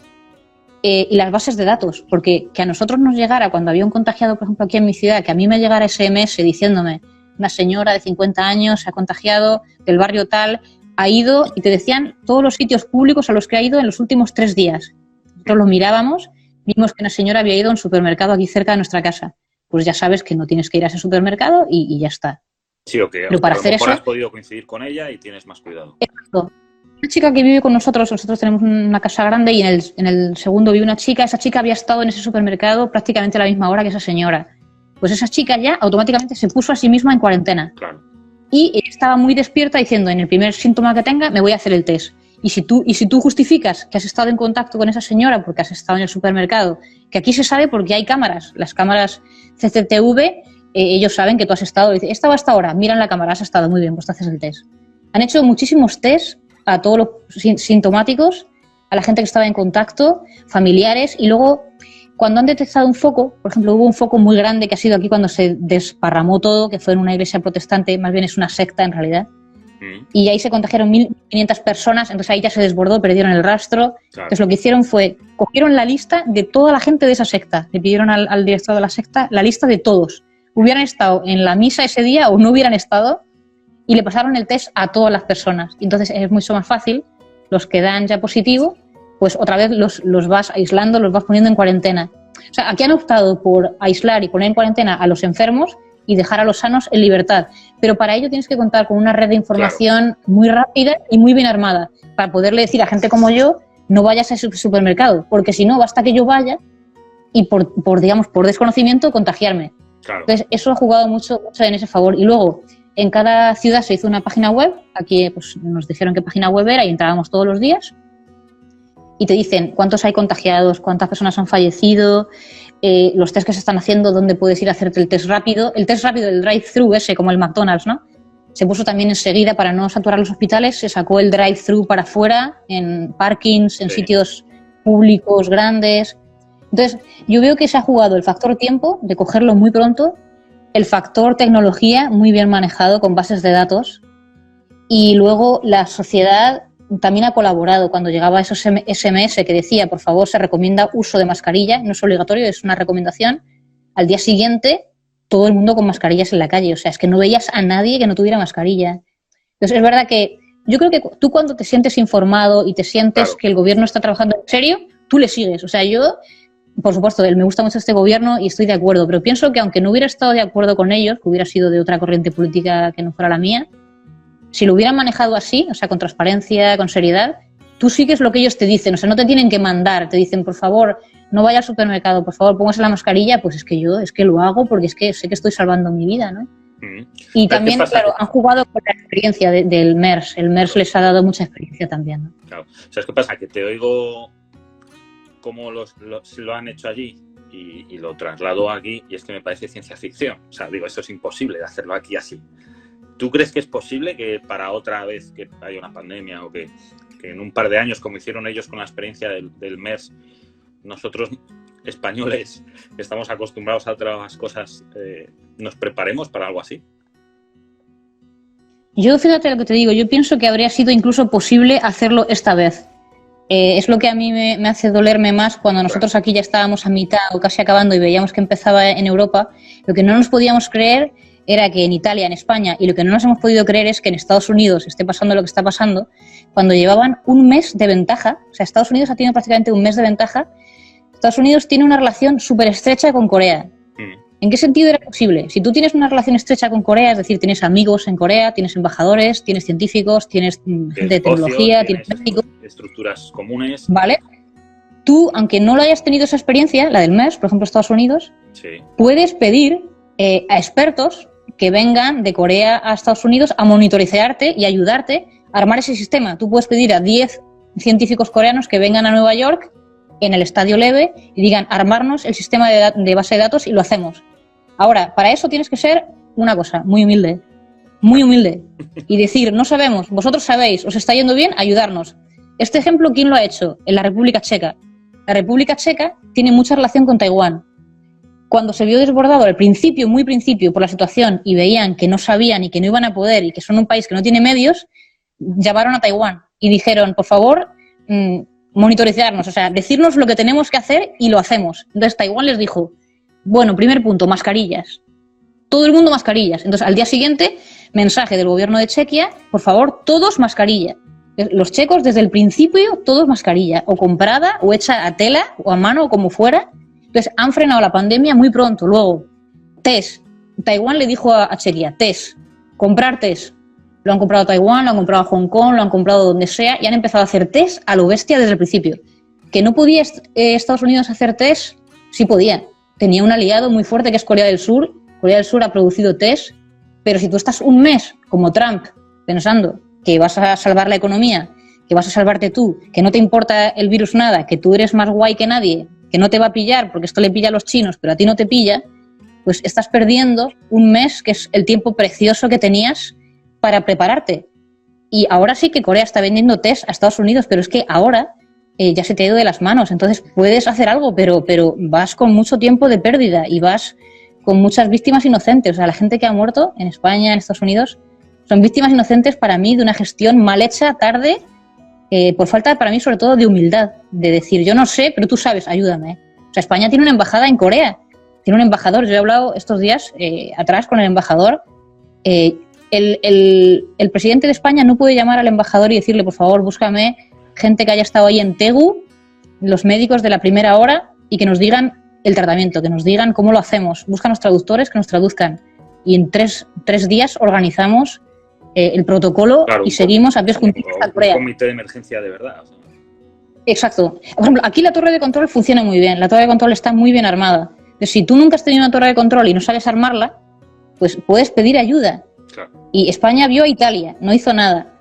y las bases de datos, porque que a nosotros nos llegara, cuando había un contagiado, por ejemplo, aquí en mi ciudad, que a mí me llegara SMS diciéndome, una señora de 50 años se ha contagiado del barrio tal, ha ido, y te decían todos los sitios públicos a los que ha ido en los últimos 3 días. Nosotros lo mirábamos, vimos que una señora había ido a un supermercado aquí cerca de nuestra casa. Pues ya sabes que no tienes que ir a ese supermercado y ya está. Sí, o que pero para hacer eso has podido coincidir con ella y tienes más cuidado. Exacto. Una chica que vive con nosotros tenemos una casa grande y en el segundo vive una chica. Esa chica había estado en ese supermercado prácticamente a la misma hora que esa señora. Pues esa chica ya automáticamente se puso a sí misma en cuarentena. Claro. Y estaba muy despierta diciendo, en el primer síntoma que tenga me voy a hacer el test. Y si tú justificas que has estado en contacto con esa señora porque has estado en el supermercado, que aquí se sabe porque hay cámaras, las cámaras CCTV, ellos saben que tú has estado, dice, estaba hasta ahora, miran la cámara, has estado muy bien, pues te haces el test. Han hecho muchísimos tests a todos los sintomáticos, a la gente que estaba en contacto, familiares, y luego cuando han detectado un foco, por ejemplo, hubo un foco muy grande que ha sido aquí cuando se desparramó todo, que fue en una iglesia protestante, más bien es una secta en realidad, y ahí se contagiaron 1.500 personas, entonces ahí ya se desbordó, perdieron el rastro. Claro. Entonces lo que hicieron fue, cogieron la lista de toda la gente de esa secta, le pidieron al director de la secta la lista de todos, hubieran estado en la misa ese día o no hubieran estado, y le pasaron el test a todas las personas. Entonces es mucho más fácil, los que dan ya positivo, pues otra vez los vas aislando, los vas poniendo en cuarentena. O sea, aquí han optado por aislar y poner en cuarentena a los enfermos y dejar a los sanos en libertad. Pero para ello tienes que contar con una red de información muy rápida y muy bien armada, para poderle decir a gente como yo, no vayas a ese supermercado, porque si no, basta que yo vaya y por desconocimiento contagiarme. Claro. Entonces, eso ha jugado mucho en ese favor. Y luego, en cada ciudad se hizo una página web, aquí pues, nos dijeron qué página web era y entrábamos todos los días, y te dicen cuántos hay contagiados, cuántas personas han fallecido, los test que se están haciendo, dónde puedes ir a hacerte el test rápido. El test rápido, el drive-thru ese, como el McDonald's, ¿no? Se puso también enseguida para no saturar los hospitales, se sacó el drive-thru para afuera, en parkings, en sitios públicos grandes. Entonces, yo veo que se ha jugado el factor tiempo, de cogerlo muy pronto, el factor tecnología, muy bien manejado, con bases de datos, y luego la sociedad también ha colaborado cuando llegaba esos SMS que decía, por favor, se recomienda uso de mascarilla, no es obligatorio, es una recomendación. Al día siguiente, todo el mundo con mascarillas en la calle, o sea, es que no veías a nadie que no tuviera mascarilla. Entonces, es verdad que yo creo que tú cuando te sientes informado y te sientes que el gobierno está trabajando en serio, tú le sigues. O sea, yo, por supuesto, me gusta mucho este gobierno y estoy de acuerdo, pero pienso que aunque no hubiera estado de acuerdo con ellos, que hubiera sido de otra corriente política que no fuera la mía, si lo hubieran manejado así, o sea, con transparencia, con seriedad, tú sigues lo que ellos te dicen, o sea, no te tienen que mandar, te dicen, por favor, no vaya al supermercado, por favor, póngase la mascarilla, pues es que yo lo hago porque es que sé que estoy salvando mi vida, ¿no? Y también, claro, han jugado con la experiencia del MERS, el MERS les ha dado mucha experiencia también, ¿no? Claro, ¿sabes qué pasa? Que te oigo cómo lo han hecho allí y lo traslado aquí y es que me parece ciencia ficción, o sea, digo, eso es imposible de hacerlo aquí así. ¿Tú crees que es posible que para otra vez que haya una pandemia o que en un par de años, como hicieron ellos con la experiencia del MERS, nosotros españoles que estamos acostumbrados a otras cosas, nos preparemos para algo así? Yo, fíjate lo que te digo, yo pienso que habría sido incluso posible hacerlo esta vez. Es lo que a mí me hace dolerme más cuando nosotros aquí ya estábamos a mitad o casi acabando y veíamos que empezaba en Europa. Lo que no nos podíamos creer era que en Italia, en España, y lo que no nos hemos podido creer es que en Estados Unidos esté pasando lo que está pasando, cuando llevaban un mes de ventaja. O sea, Estados Unidos ha tenido prácticamente un mes de ventaja. Estados Unidos tiene una relación súper estrecha con Corea. ¿En qué sentido era posible? Si tú tienes una relación estrecha con Corea, es decir, tienes amigos en Corea, tienes embajadores, tienes científicos, tienes gente de tecnología, tienes médicos, estructuras comunes. ¿Vale? Tú, aunque no lo hayas tenido esa experiencia, la del MERS, por ejemplo, Estados Unidos, puedes pedir a expertos que vengan de Corea a Estados Unidos a monitorizarte y ayudarte a armar ese sistema. Tú puedes pedir a 10 científicos coreanos que vengan a Nueva York en el Estadio Leve y digan, armarnos el sistema de base de datos y lo hacemos. Ahora, para eso tienes que ser una cosa, muy humilde, y decir, no sabemos, vosotros sabéis, os está yendo bien, ayudarnos. Este ejemplo, ¿quién lo ha hecho? En la República Checa. La República Checa tiene mucha relación con Taiwán. Cuando se vio desbordado al principio, muy principio, por la situación y veían que no sabían y que no iban a poder y que son un país que no tiene medios, llamaron a Taiwán y dijeron, por favor, monitorizarnos, o sea, decirnos lo que tenemos que hacer y lo hacemos. Entonces Taiwán les dijo, bueno, primer punto, mascarillas. Todo el mundo mascarillas. Entonces al día siguiente, mensaje del gobierno de Chequia, por favor, todos mascarilla. Los checos desde el principio, todos mascarilla, o comprada, o hecha a tela, o a mano, o como fuera. Entonces han frenado la pandemia muy pronto. Luego, test. Taiwán le dijo a Chequia, test, comprar test. Lo han comprado a Taiwán, lo han comprado a Hong Kong, lo han comprado donde sea y han empezado a hacer test a lo bestia desde el principio. ¿Que no podía Estados Unidos hacer test? Sí podía. Tenía un aliado muy fuerte que es Corea del Sur. Corea del Sur ha producido test, pero si tú estás un mes, como Trump, pensando que vas a salvar la economía, que vas a salvarte tú, que no te importa el virus nada, que tú eres más guay que nadie, que no te va a pillar porque esto le pilla a los chinos, pero a ti no te pilla, pues estás perdiendo un mes que es el tiempo precioso que tenías para prepararte. y ahora sí que Corea está vendiendo test a Estados Unidos, pero es que ahora ya se te ha ido de las manos. Entonces puedes hacer algo, pero vas con mucho tiempo de pérdida y vas con muchas víctimas inocentes. O sea, la gente que ha muerto en España, en Estados Unidos, son víctimas inocentes para mí de una gestión mal hecha, tarde, por falta, para mí, sobre todo, de humildad. De decir, yo no sé, pero tú sabes, ayúdame. O sea, España tiene una embajada en Corea, tiene un embajador. Yo he hablado estos días atrás con el embajador. El presidente de España no puede llamar al embajador y decirle, por favor, búscame gente que haya estado ahí en Tegu, los médicos de la primera hora, y que nos digan el tratamiento, que nos digan cómo lo hacemos. Búscanos traductores que nos traduzcan. Y en tres días organizamos el protocolo, claro, y seguimos a pies juntitos a Corea. Un comité de emergencia de verdad. O sea. Exacto. Por ejemplo, aquí la torre de control funciona muy bien. La torre de control está muy bien armada. Entonces, si tú nunca has tenido una torre de control y no sabes armarla, pues puedes pedir ayuda. Claro. Y España vio a Italia, no hizo nada.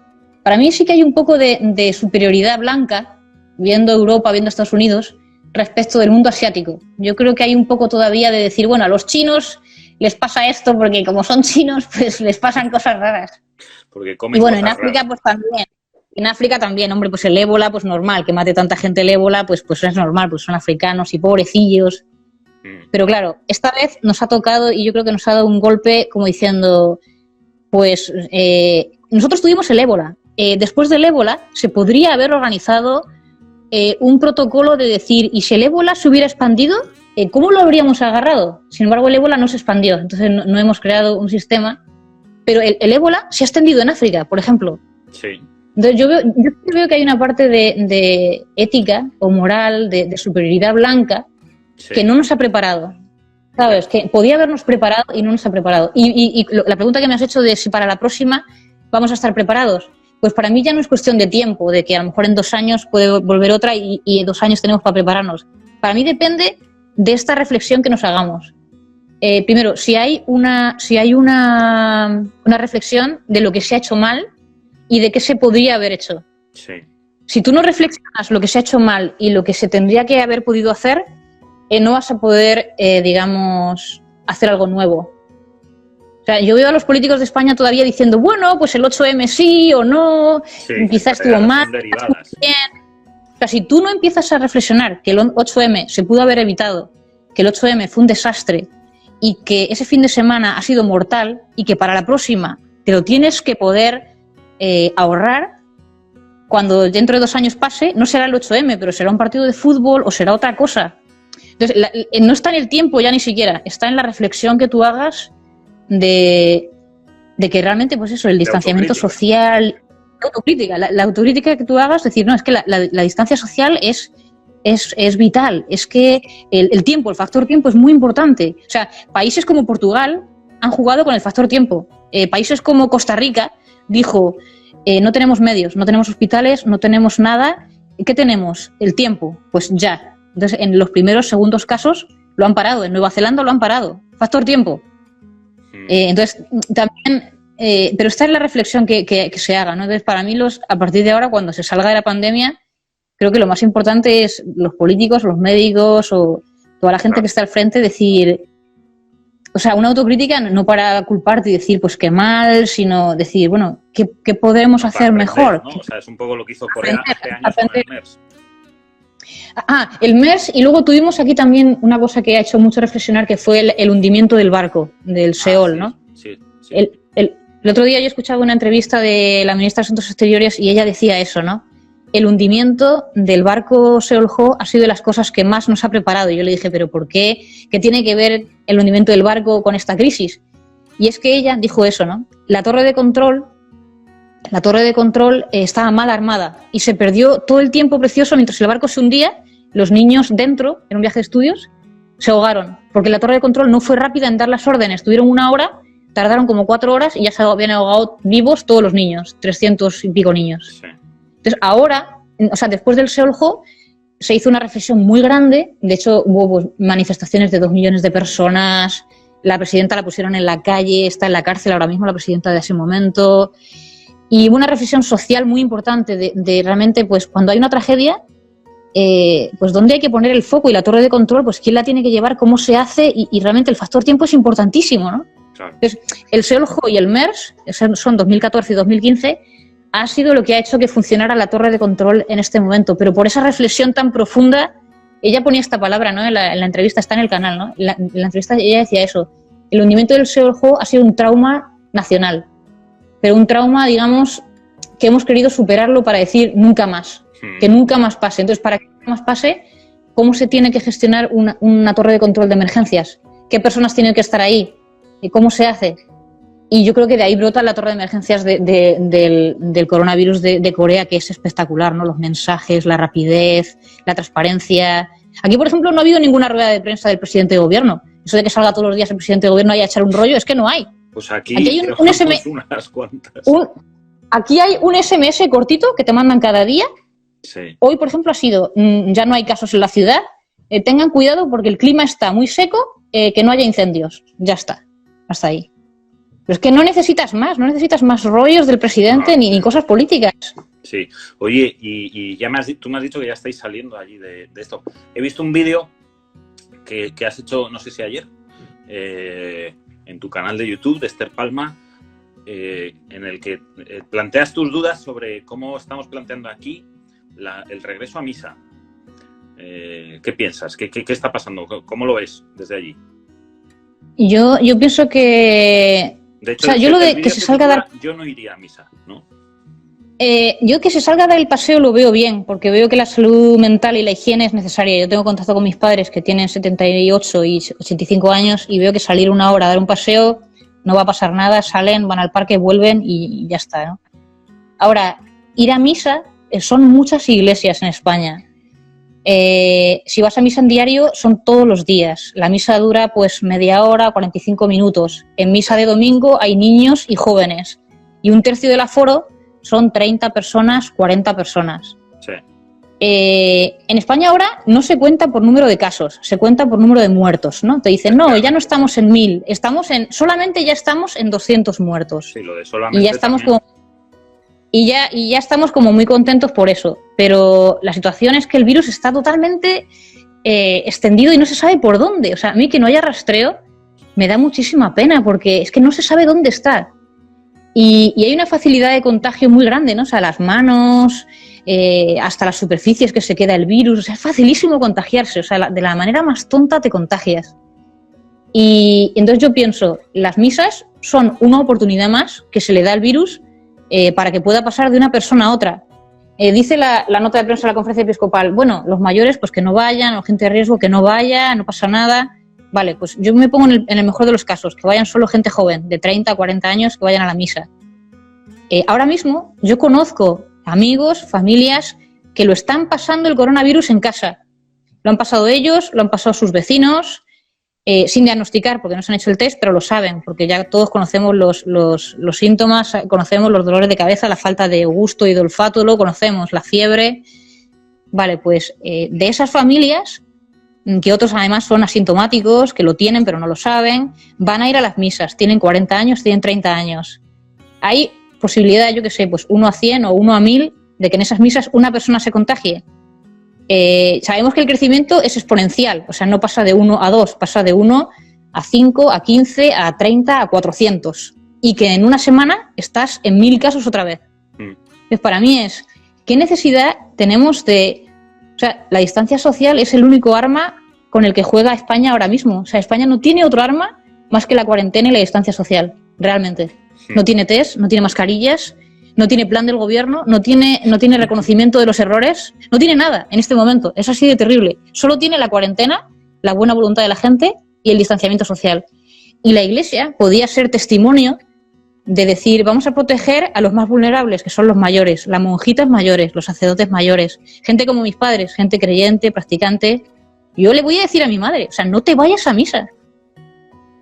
Para mí sí que hay un poco de superioridad blanca, viendo Europa, viendo Estados Unidos, respecto del mundo asiático. Yo creo que hay un poco todavía de decir, bueno, a los chinos les pasa esto porque como son chinos, pues les pasan cosas raras. Porque comen y bueno, en cosas África raras. Pues también. En África también, hombre, pues el ébola, pues normal, que mate tanta gente el ébola, pues es normal, pues son africanos y pobrecillos. Pero claro, esta vez nos ha tocado y yo creo que nos ha dado un golpe como diciendo, pues nosotros tuvimos el ébola. Después del ébola se podría haber organizado un protocolo de decir, ¿y si el ébola se hubiera expandido? ¿Cómo lo habríamos agarrado? Sin embargo, el ébola no se expandió, entonces no hemos creado un sistema. Pero el ébola se ha extendido en África, por ejemplo. Sí. Entonces yo veo que hay una parte de ética o moral, de superioridad blanca, sí, que no nos ha preparado. ¿Sabes? Que podía habernos preparado y no nos ha preparado. Y la pregunta que me has hecho de si para la próxima vamos a estar preparados, pues para mí ya no es cuestión de tiempo, de que a lo mejor en 2 años puede volver otra y 2 años tenemos para prepararnos. Para mí depende de esta reflexión que nos hagamos. Primero, si hay una reflexión de lo que se ha hecho mal y de qué se podría haber hecho. Sí. Si tú no reflexionas lo que se ha hecho mal y lo que se tendría que haber podido hacer, no vas a poder, digamos, hacer algo nuevo. O sea, yo veo a los políticos de España todavía diciendo, bueno, pues el 8M sí o no, sí, quizás estuvo mal, quizás bien. O sea, si tú no empiezas a reflexionar que el 8M se pudo haber evitado, que el 8M fue un desastre y que ese fin de semana ha sido mortal y que para la próxima te lo tienes que poder ahorrar, cuando dentro de 2 años pase, no será el 8M, pero será un partido de fútbol o será otra cosa. Entonces, no está en el tiempo ya ni siquiera, está en la reflexión que tú hagas de que realmente, pues eso, el distanciamiento social, la autocrítica que tú hagas, decir, no, es que la distancia social es vital, es que el tiempo, el factor tiempo es muy importante. O sea, países como Portugal han jugado con el factor tiempo. Países como Costa Rica dijo, no tenemos medios, no tenemos hospitales, no tenemos nada. ¿Qué tenemos? El tiempo. Pues ya. Entonces, en los primeros, segundos casos lo han parado. En Nueva Zelanda lo han parado. Factor tiempo. Entonces, también... pero esta es la reflexión que se haga, ¿no? Entonces, para mí, a partir de ahora, cuando se salga de la pandemia, creo que lo más importante es los políticos, los médicos o toda la gente que está al frente decir, o sea, una autocrítica no para culparte y decir, pues qué mal, sino decir, bueno, ¿qué podemos hacer mejor? ¿No? O sea, es un poco lo que hizo Corea hace años con el MERS. El MERS, y luego tuvimos aquí también una cosa que ha hecho mucho reflexionar, que fue el hundimiento del barco, del Seol, sí, ¿no? Sí. El otro día yo escuchaba una entrevista de la ministra de Asuntos Exteriores y ella decía eso, ¿no? El hundimiento del barco Seoul-ho ha sido de las cosas que más nos ha preparado. Y yo le dije, ¿pero por qué? ¿Qué tiene que ver el hundimiento del barco con esta crisis? Y es que ella dijo eso, ¿no? La torre de control estaba mal armada y se perdió todo el tiempo precioso mientras el barco se hundía. Los niños dentro, en un viaje de estudios, se ahogaron porque la torre de control no fue rápida en dar las órdenes. Tuvieron 1 hora, tardaron como 4 horas y ya se habían ahogado vivos todos los niños, 300 y pico niños. Sí. Entonces, ahora, o sea, después del Seoul-ho, se hizo una reflexión muy grande. De hecho, hubo pues, manifestaciones de 2 millones de personas. La presidenta la pusieron en la calle, está en la cárcel ahora mismo la presidenta de ese momento. Y hubo una reflexión social muy importante de realmente, pues, cuando hay una tragedia, pues, ¿dónde hay que poner el foco? Y la torre de control, pues, ¿quién la tiene que llevar? ¿Cómo se hace? Y realmente el factor tiempo es importantísimo, ¿no? Claro. Entonces, el Seoul-ho y el MERS, son 2014 y 2015, ha sido lo que ha hecho que funcionara la torre de control en este momento, pero por esa reflexión tan profunda, ella ponía esta palabra, ¿no? En la entrevista, está en el canal, ¿no? En la entrevista ella decía eso, el hundimiento del Sewell ha sido un trauma nacional, pero un trauma, digamos, que hemos querido superarlo para decir nunca más, que nunca más pase. Entonces, para que nunca más pase, ¿cómo se tiene que gestionar una torre de control de emergencias? ¿Qué personas tienen que estar ahí? ¿Y cómo se hace? Y yo creo que de ahí brota la torre de emergencias del coronavirus de Corea, que es espectacular, ¿no? Los mensajes, la rapidez, la transparencia. Aquí, por ejemplo, no ha habido ninguna rueda de prensa del presidente de gobierno. Eso de que salga todos los días el presidente de gobierno y a echar un rollo, es que no hay. Pues aquí hay un SMS, unas cuantas. Aquí hay un SMS cortito que te mandan cada día. Sí. Hoy, por ejemplo, ha sido, ya no hay casos en la ciudad, tengan cuidado porque el clima está muy seco, que no haya incendios. Ya está, hasta ahí. Pero es que no necesitas más rollos del presidente ni cosas políticas. Sí. Oye, y ya tú me has dicho que ya estáis saliendo allí de esto. He visto un vídeo que has hecho, no sé si ayer, en tu canal de YouTube de Esther Palma, en el que planteas tus dudas sobre cómo estamos planteando aquí el regreso a misa. ¿Qué piensas? ¿Qué está pasando? ¿Cómo lo ves desde allí? Yo pienso que... De hecho, o sea, yo lo de que se salga a dar... Yo no iría a misa, ¿no? Yo que se salga a dar el paseo lo veo bien, porque veo que la salud mental y la higiene es necesaria. Yo tengo contacto con mis padres que tienen 78 y 85 años y veo que salir una hora a dar un paseo no va a pasar nada, salen, van al parque, vuelven y ya está, ¿no? Ahora, ir a misa, son muchas iglesias en España. Si vas a misa en diario, son todos los días. La misa dura pues media hora, 45 minutos. En misa de domingo hay niños y jóvenes. Y un tercio del aforo son 30 personas, 40 personas. Sí. En España ahora no se cuenta por número de casos, se cuenta por número de muertos, ¿no? Te dicen, no, ya no estamos en 1000, solamente ya estamos en 200 muertos. Sí, lo de solamente. Y ya estamos como... Y ya estamos como muy contentos por eso, pero la situación es que el virus está totalmente extendido y no se sabe por dónde. O sea, a mí que no haya rastreo me da muchísima pena porque es que no se sabe dónde está. Y hay una facilidad de contagio muy grande, ¿no? O sea, las manos, hasta las superficies que se queda el virus. O sea, es facilísimo contagiarse. O sea, de la manera más tonta te contagias. Y entonces yo pienso, las misas son una oportunidad más que se le da al virus para que pueda pasar de una persona a otra. Dice la nota de prensa de la conferencia episcopal, bueno, los mayores pues que no vayan, o gente de riesgo que no vaya, no pasa nada. Vale, pues yo me pongo en el mejor de los casos, que vayan solo gente joven, de 30 a 40 años, que vayan a la misa. Ahora mismo yo conozco amigos, familias, que lo están pasando el coronavirus en casa. Lo han pasado ellos, lo han pasado sus vecinos, sin diagnosticar, porque no se han hecho el test, pero lo saben, porque ya todos conocemos los síntomas, conocemos los dolores de cabeza, la falta de gusto y de olfato, lo conocemos, la fiebre. Vale, pues de esas familias, que otros además son asintomáticos, que lo tienen pero no lo saben, van a ir a las misas, tienen 40 años, tienen 30 años. Hay posibilidad, yo qué sé, pues 1 a 100 o 1 a 1000 de que en esas misas una persona se contagie. Sabemos que el crecimiento es exponencial, o sea, no pasa de 1 a 2, pasa de 1 a 5, a 15, a 30, a 400. Y que en una semana estás en 1000 casos otra vez. Entonces, para mí es, ¿qué necesidad tenemos de...? O sea, la distancia social es el único arma con el que juega España ahora mismo. O sea, España no tiene otro arma más que la cuarentena y la distancia social, realmente. No tiene test, no tiene mascarillas, no tiene plan del gobierno, no tiene reconocimiento de los errores, no tiene nada en este momento. Es así de terrible. Solo tiene la cuarentena, la buena voluntad de la gente y el distanciamiento social. Y la Iglesia podía ser testimonio de decir, vamos a proteger a los más vulnerables, que son los mayores, las monjitas mayores, los sacerdotes mayores, gente como mis padres, gente creyente, practicante. Yo le voy a decir a mi madre, o sea, no te vayas a misa.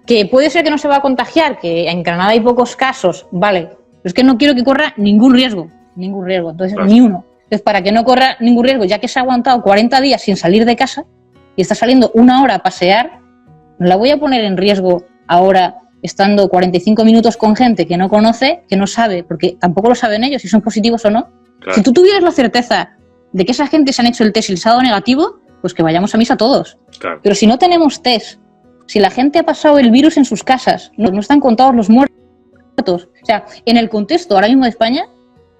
Que puede ser que no se va a contagiar, que en Granada hay pocos casos, vale, pero es que no quiero que corra ningún riesgo, entonces ni uno. Entonces, para que no corra ningún riesgo, ya que se ha aguantado 40 días sin salir de casa y está saliendo 1 hora a pasear, no la voy a poner en riesgo ahora estando 45 minutos con gente que no conoce, que no sabe, porque tampoco lo saben ellos si son positivos o no. Claro. Si tú tuvieras la certeza de que esa gente se han hecho el test y les ha dado negativo, pues que vayamos a misa todos. Claro. Pero si no tenemos test, si la gente ha pasado el virus en sus casas, no están contados los muertos. O sea, en el contexto ahora mismo de España,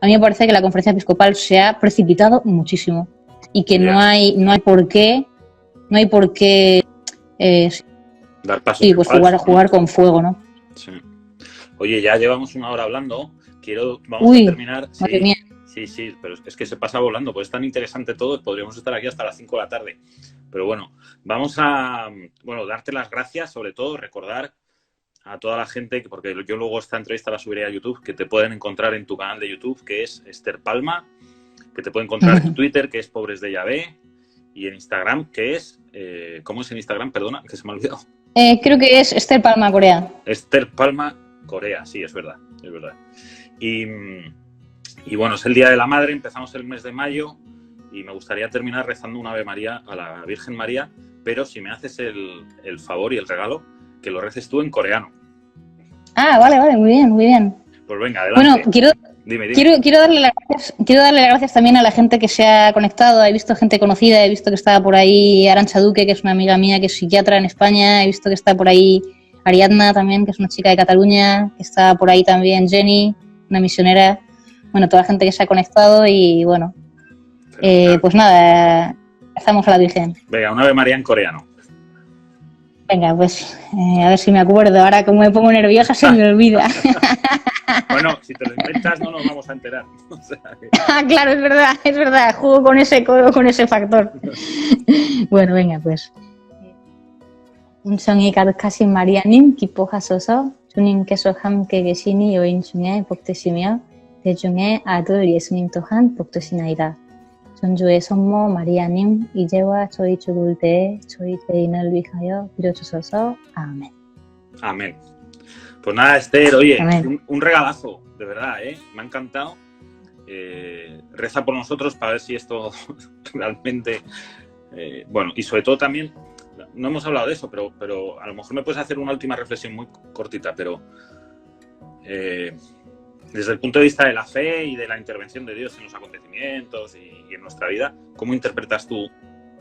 a mí me parece que la conferencia episcopal se ha precipitado muchísimo y que no hay por qué dar pasos sí, pues jugar con fuego, ¿no? Sí. Oye, ya llevamos una hora hablando. Vamos a terminar. Madre mía. Sí, pero es que se pasa volando, pues es tan interesante todo, podríamos estar aquí hasta las 5 de la tarde. Pero bueno, vamos a darte las gracias, sobre todo recordar a toda la gente, porque yo luego esta entrevista la subiré a YouTube, que te pueden encontrar en tu canal de YouTube, que es Esther Palma, que te pueden encontrar en Twitter, que es Pobres de Yahvé, y en Instagram, que es... ¿cómo es en Instagram? Perdona, que se me ha olvidado. Creo que es Esther Palma Corea. Esther Palma Corea, sí, es verdad. Y bueno, es el Día de la Madre, empezamos el mes de mayo y me gustaría terminar rezando una Ave María a la Virgen María, pero si me haces el favor y el regalo, que lo reces tú en coreano. Ah, vale, muy bien. Pues venga, adelante. Bueno, Dime. Quiero darle las gracias también a la gente que se ha conectado. He visto gente conocida, he visto que estaba por ahí Arantxa Duque, que es una amiga mía que es psiquiatra en España, he visto que está por ahí Ariadna también, que es una chica de Cataluña, que está por ahí también Jenny, una misionera. Bueno, toda la gente que se ha conectado y bueno, pues nada, rezamos a la Virgen. Venga, una Ave María en coreano. Venga, pues a ver si me acuerdo. Ahora como me pongo nerviosa se me olvida. Bueno, si te lo inventas no nos vamos a enterar. O sea, Claro, es verdad, juego con ese factor. Bueno, venga, pues. 운성이 가득하신 마리아님 기뻐하소서 주님께서 함께 계시니 여인 중에 복되시며 대중의 아들 예수님 또한 복되시나이다. 전주의 성모 마리아님 이제와 저희 죽을 때에 저희 죄인을 위하여 빌어주소서. 아멘. Amén. Pues nada, Esther, oye, un regalazo, de verdad, me ha encantado. Reza por nosotros para ver si esto realmente... bueno, y sobre todo también, no hemos hablado de eso, pero a lo mejor me puedes hacer una última reflexión muy cortita, pero desde el punto de vista de la fe y de la intervención de Dios en los acontecimientos y en nuestra vida, ¿cómo interpretas tú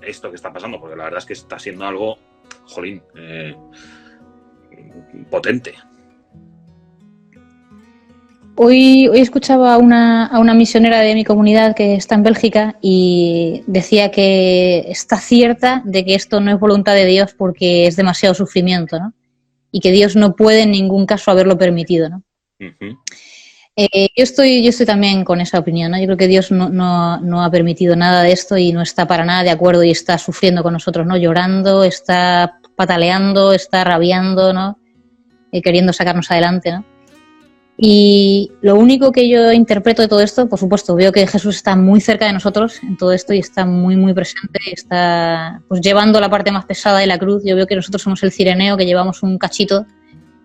esto que está pasando? Porque la verdad es que está siendo algo, jolín, potente. Hoy escuchaba a una misionera de mi comunidad que está en Bélgica y decía que está cierta de que esto no es voluntad de Dios porque es demasiado sufrimiento, ¿no? Y que Dios no puede en ningún caso haberlo permitido, ¿no? Uh-huh. Yo estoy también con esa opinión, ¿no? Yo creo que Dios no ha permitido nada de esto y no está para nada de acuerdo y está sufriendo con nosotros, ¿no? Llorando, está pataleando, está rabiando, ¿no? Queriendo sacarnos adelante, ¿no? Y lo único que yo interpreto de todo esto, por supuesto, veo que Jesús está muy cerca de nosotros en todo esto y está muy, muy presente, está pues llevando la parte más pesada de la cruz. Yo veo que nosotros somos el cireneo, que llevamos un cachito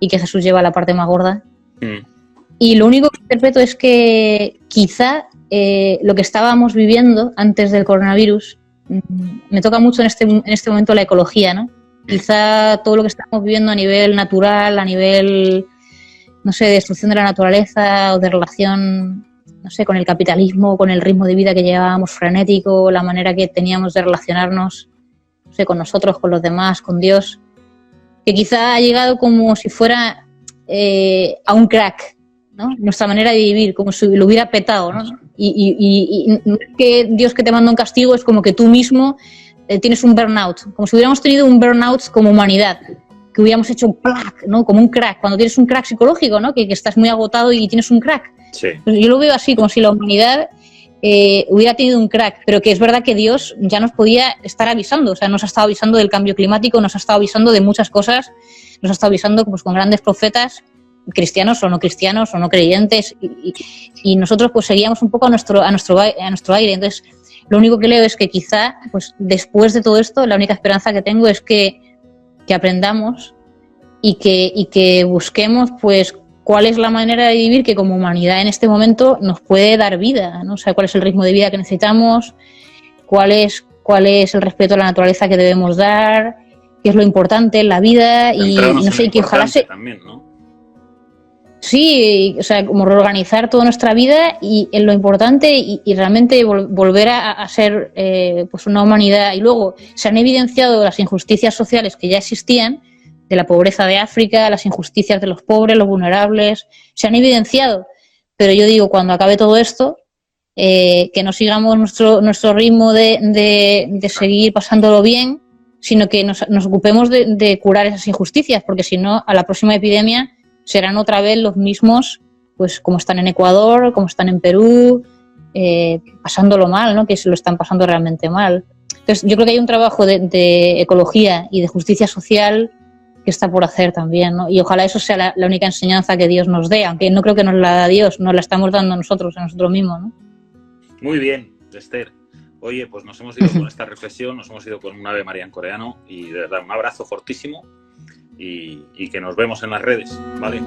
y que Jesús lleva la parte más gorda. Y lo único que interpreto es que quizá lo que estábamos viviendo antes del coronavirus, me toca mucho en este momento la ecología, ¿no? Quizá todo lo que estamos viviendo a nivel natural, a nivel, no sé, de destrucción de la naturaleza o de relación, no sé, con el capitalismo, con el ritmo de vida que llevábamos frenético, la manera que teníamos de relacionarnos, no sé, con nosotros, con los demás, con Dios, que quizá ha llegado como si fuera a un crack, ¿no? Nuestra manera de vivir, como si lo hubiera petado, ¿no? Y que Dios que te manda un castigo es como que tú mismo tienes un burnout, como si hubiéramos tenido un burnout como humanidad, que hubiéramos hecho plac, ¿no? Como un crack, cuando tienes un crack psicológico, ¿no? Que estás muy agotado y tienes un crack. Sí. Pues yo lo veo así, como si la humanidad hubiera tenido un crack, pero que es verdad que Dios ya nos podía estar avisando, o sea, nos ha estado avisando del cambio climático, nos ha estado avisando de muchas cosas, nos ha estado avisando pues, con grandes profetas, cristianos o no creyentes, y nosotros pues seguíamos un poco a nuestro aire. Entonces, lo único que leo es que quizá, pues después de todo esto, la única esperanza que tengo es que aprendamos y que busquemos pues cuál es la manera de vivir que como humanidad en este momento nos puede dar vida, ¿no? O sea, cuál es el ritmo de vida que necesitamos, cuál es el respeto a la naturaleza que debemos dar, qué es lo importante en la vida y no sé, que ojalá se... También, ¿no? Sí, o sea, como reorganizar toda nuestra vida y en lo importante y realmente volver a ser pues una humanidad. Y luego se han evidenciado las injusticias sociales que ya existían, de la pobreza de África, las injusticias de los pobres, los vulnerables, se han evidenciado, pero yo digo, cuando acabe todo esto, que no sigamos nuestro ritmo de seguir pasándolo bien, sino que nos ocupemos de curar esas injusticias, porque si no, a la próxima epidemia serán otra vez los mismos, pues como están en Ecuador, como están en Perú, pasándolo mal, ¿no? Que se lo están pasando realmente mal. Entonces, yo creo que hay un trabajo de ecología y de justicia social que está por hacer también, ¿no? Y ojalá eso sea la única enseñanza que Dios nos dé, aunque no creo que nos la da Dios, nos la estamos dando nosotros, a nosotros mismos, ¿no? Muy bien, Esther. Oye, pues nos hemos ido con esta reflexión, nos hemos ido con un Ave María en coreano y de verdad un abrazo fortísimo y que nos vemos en las redes, ¿vale?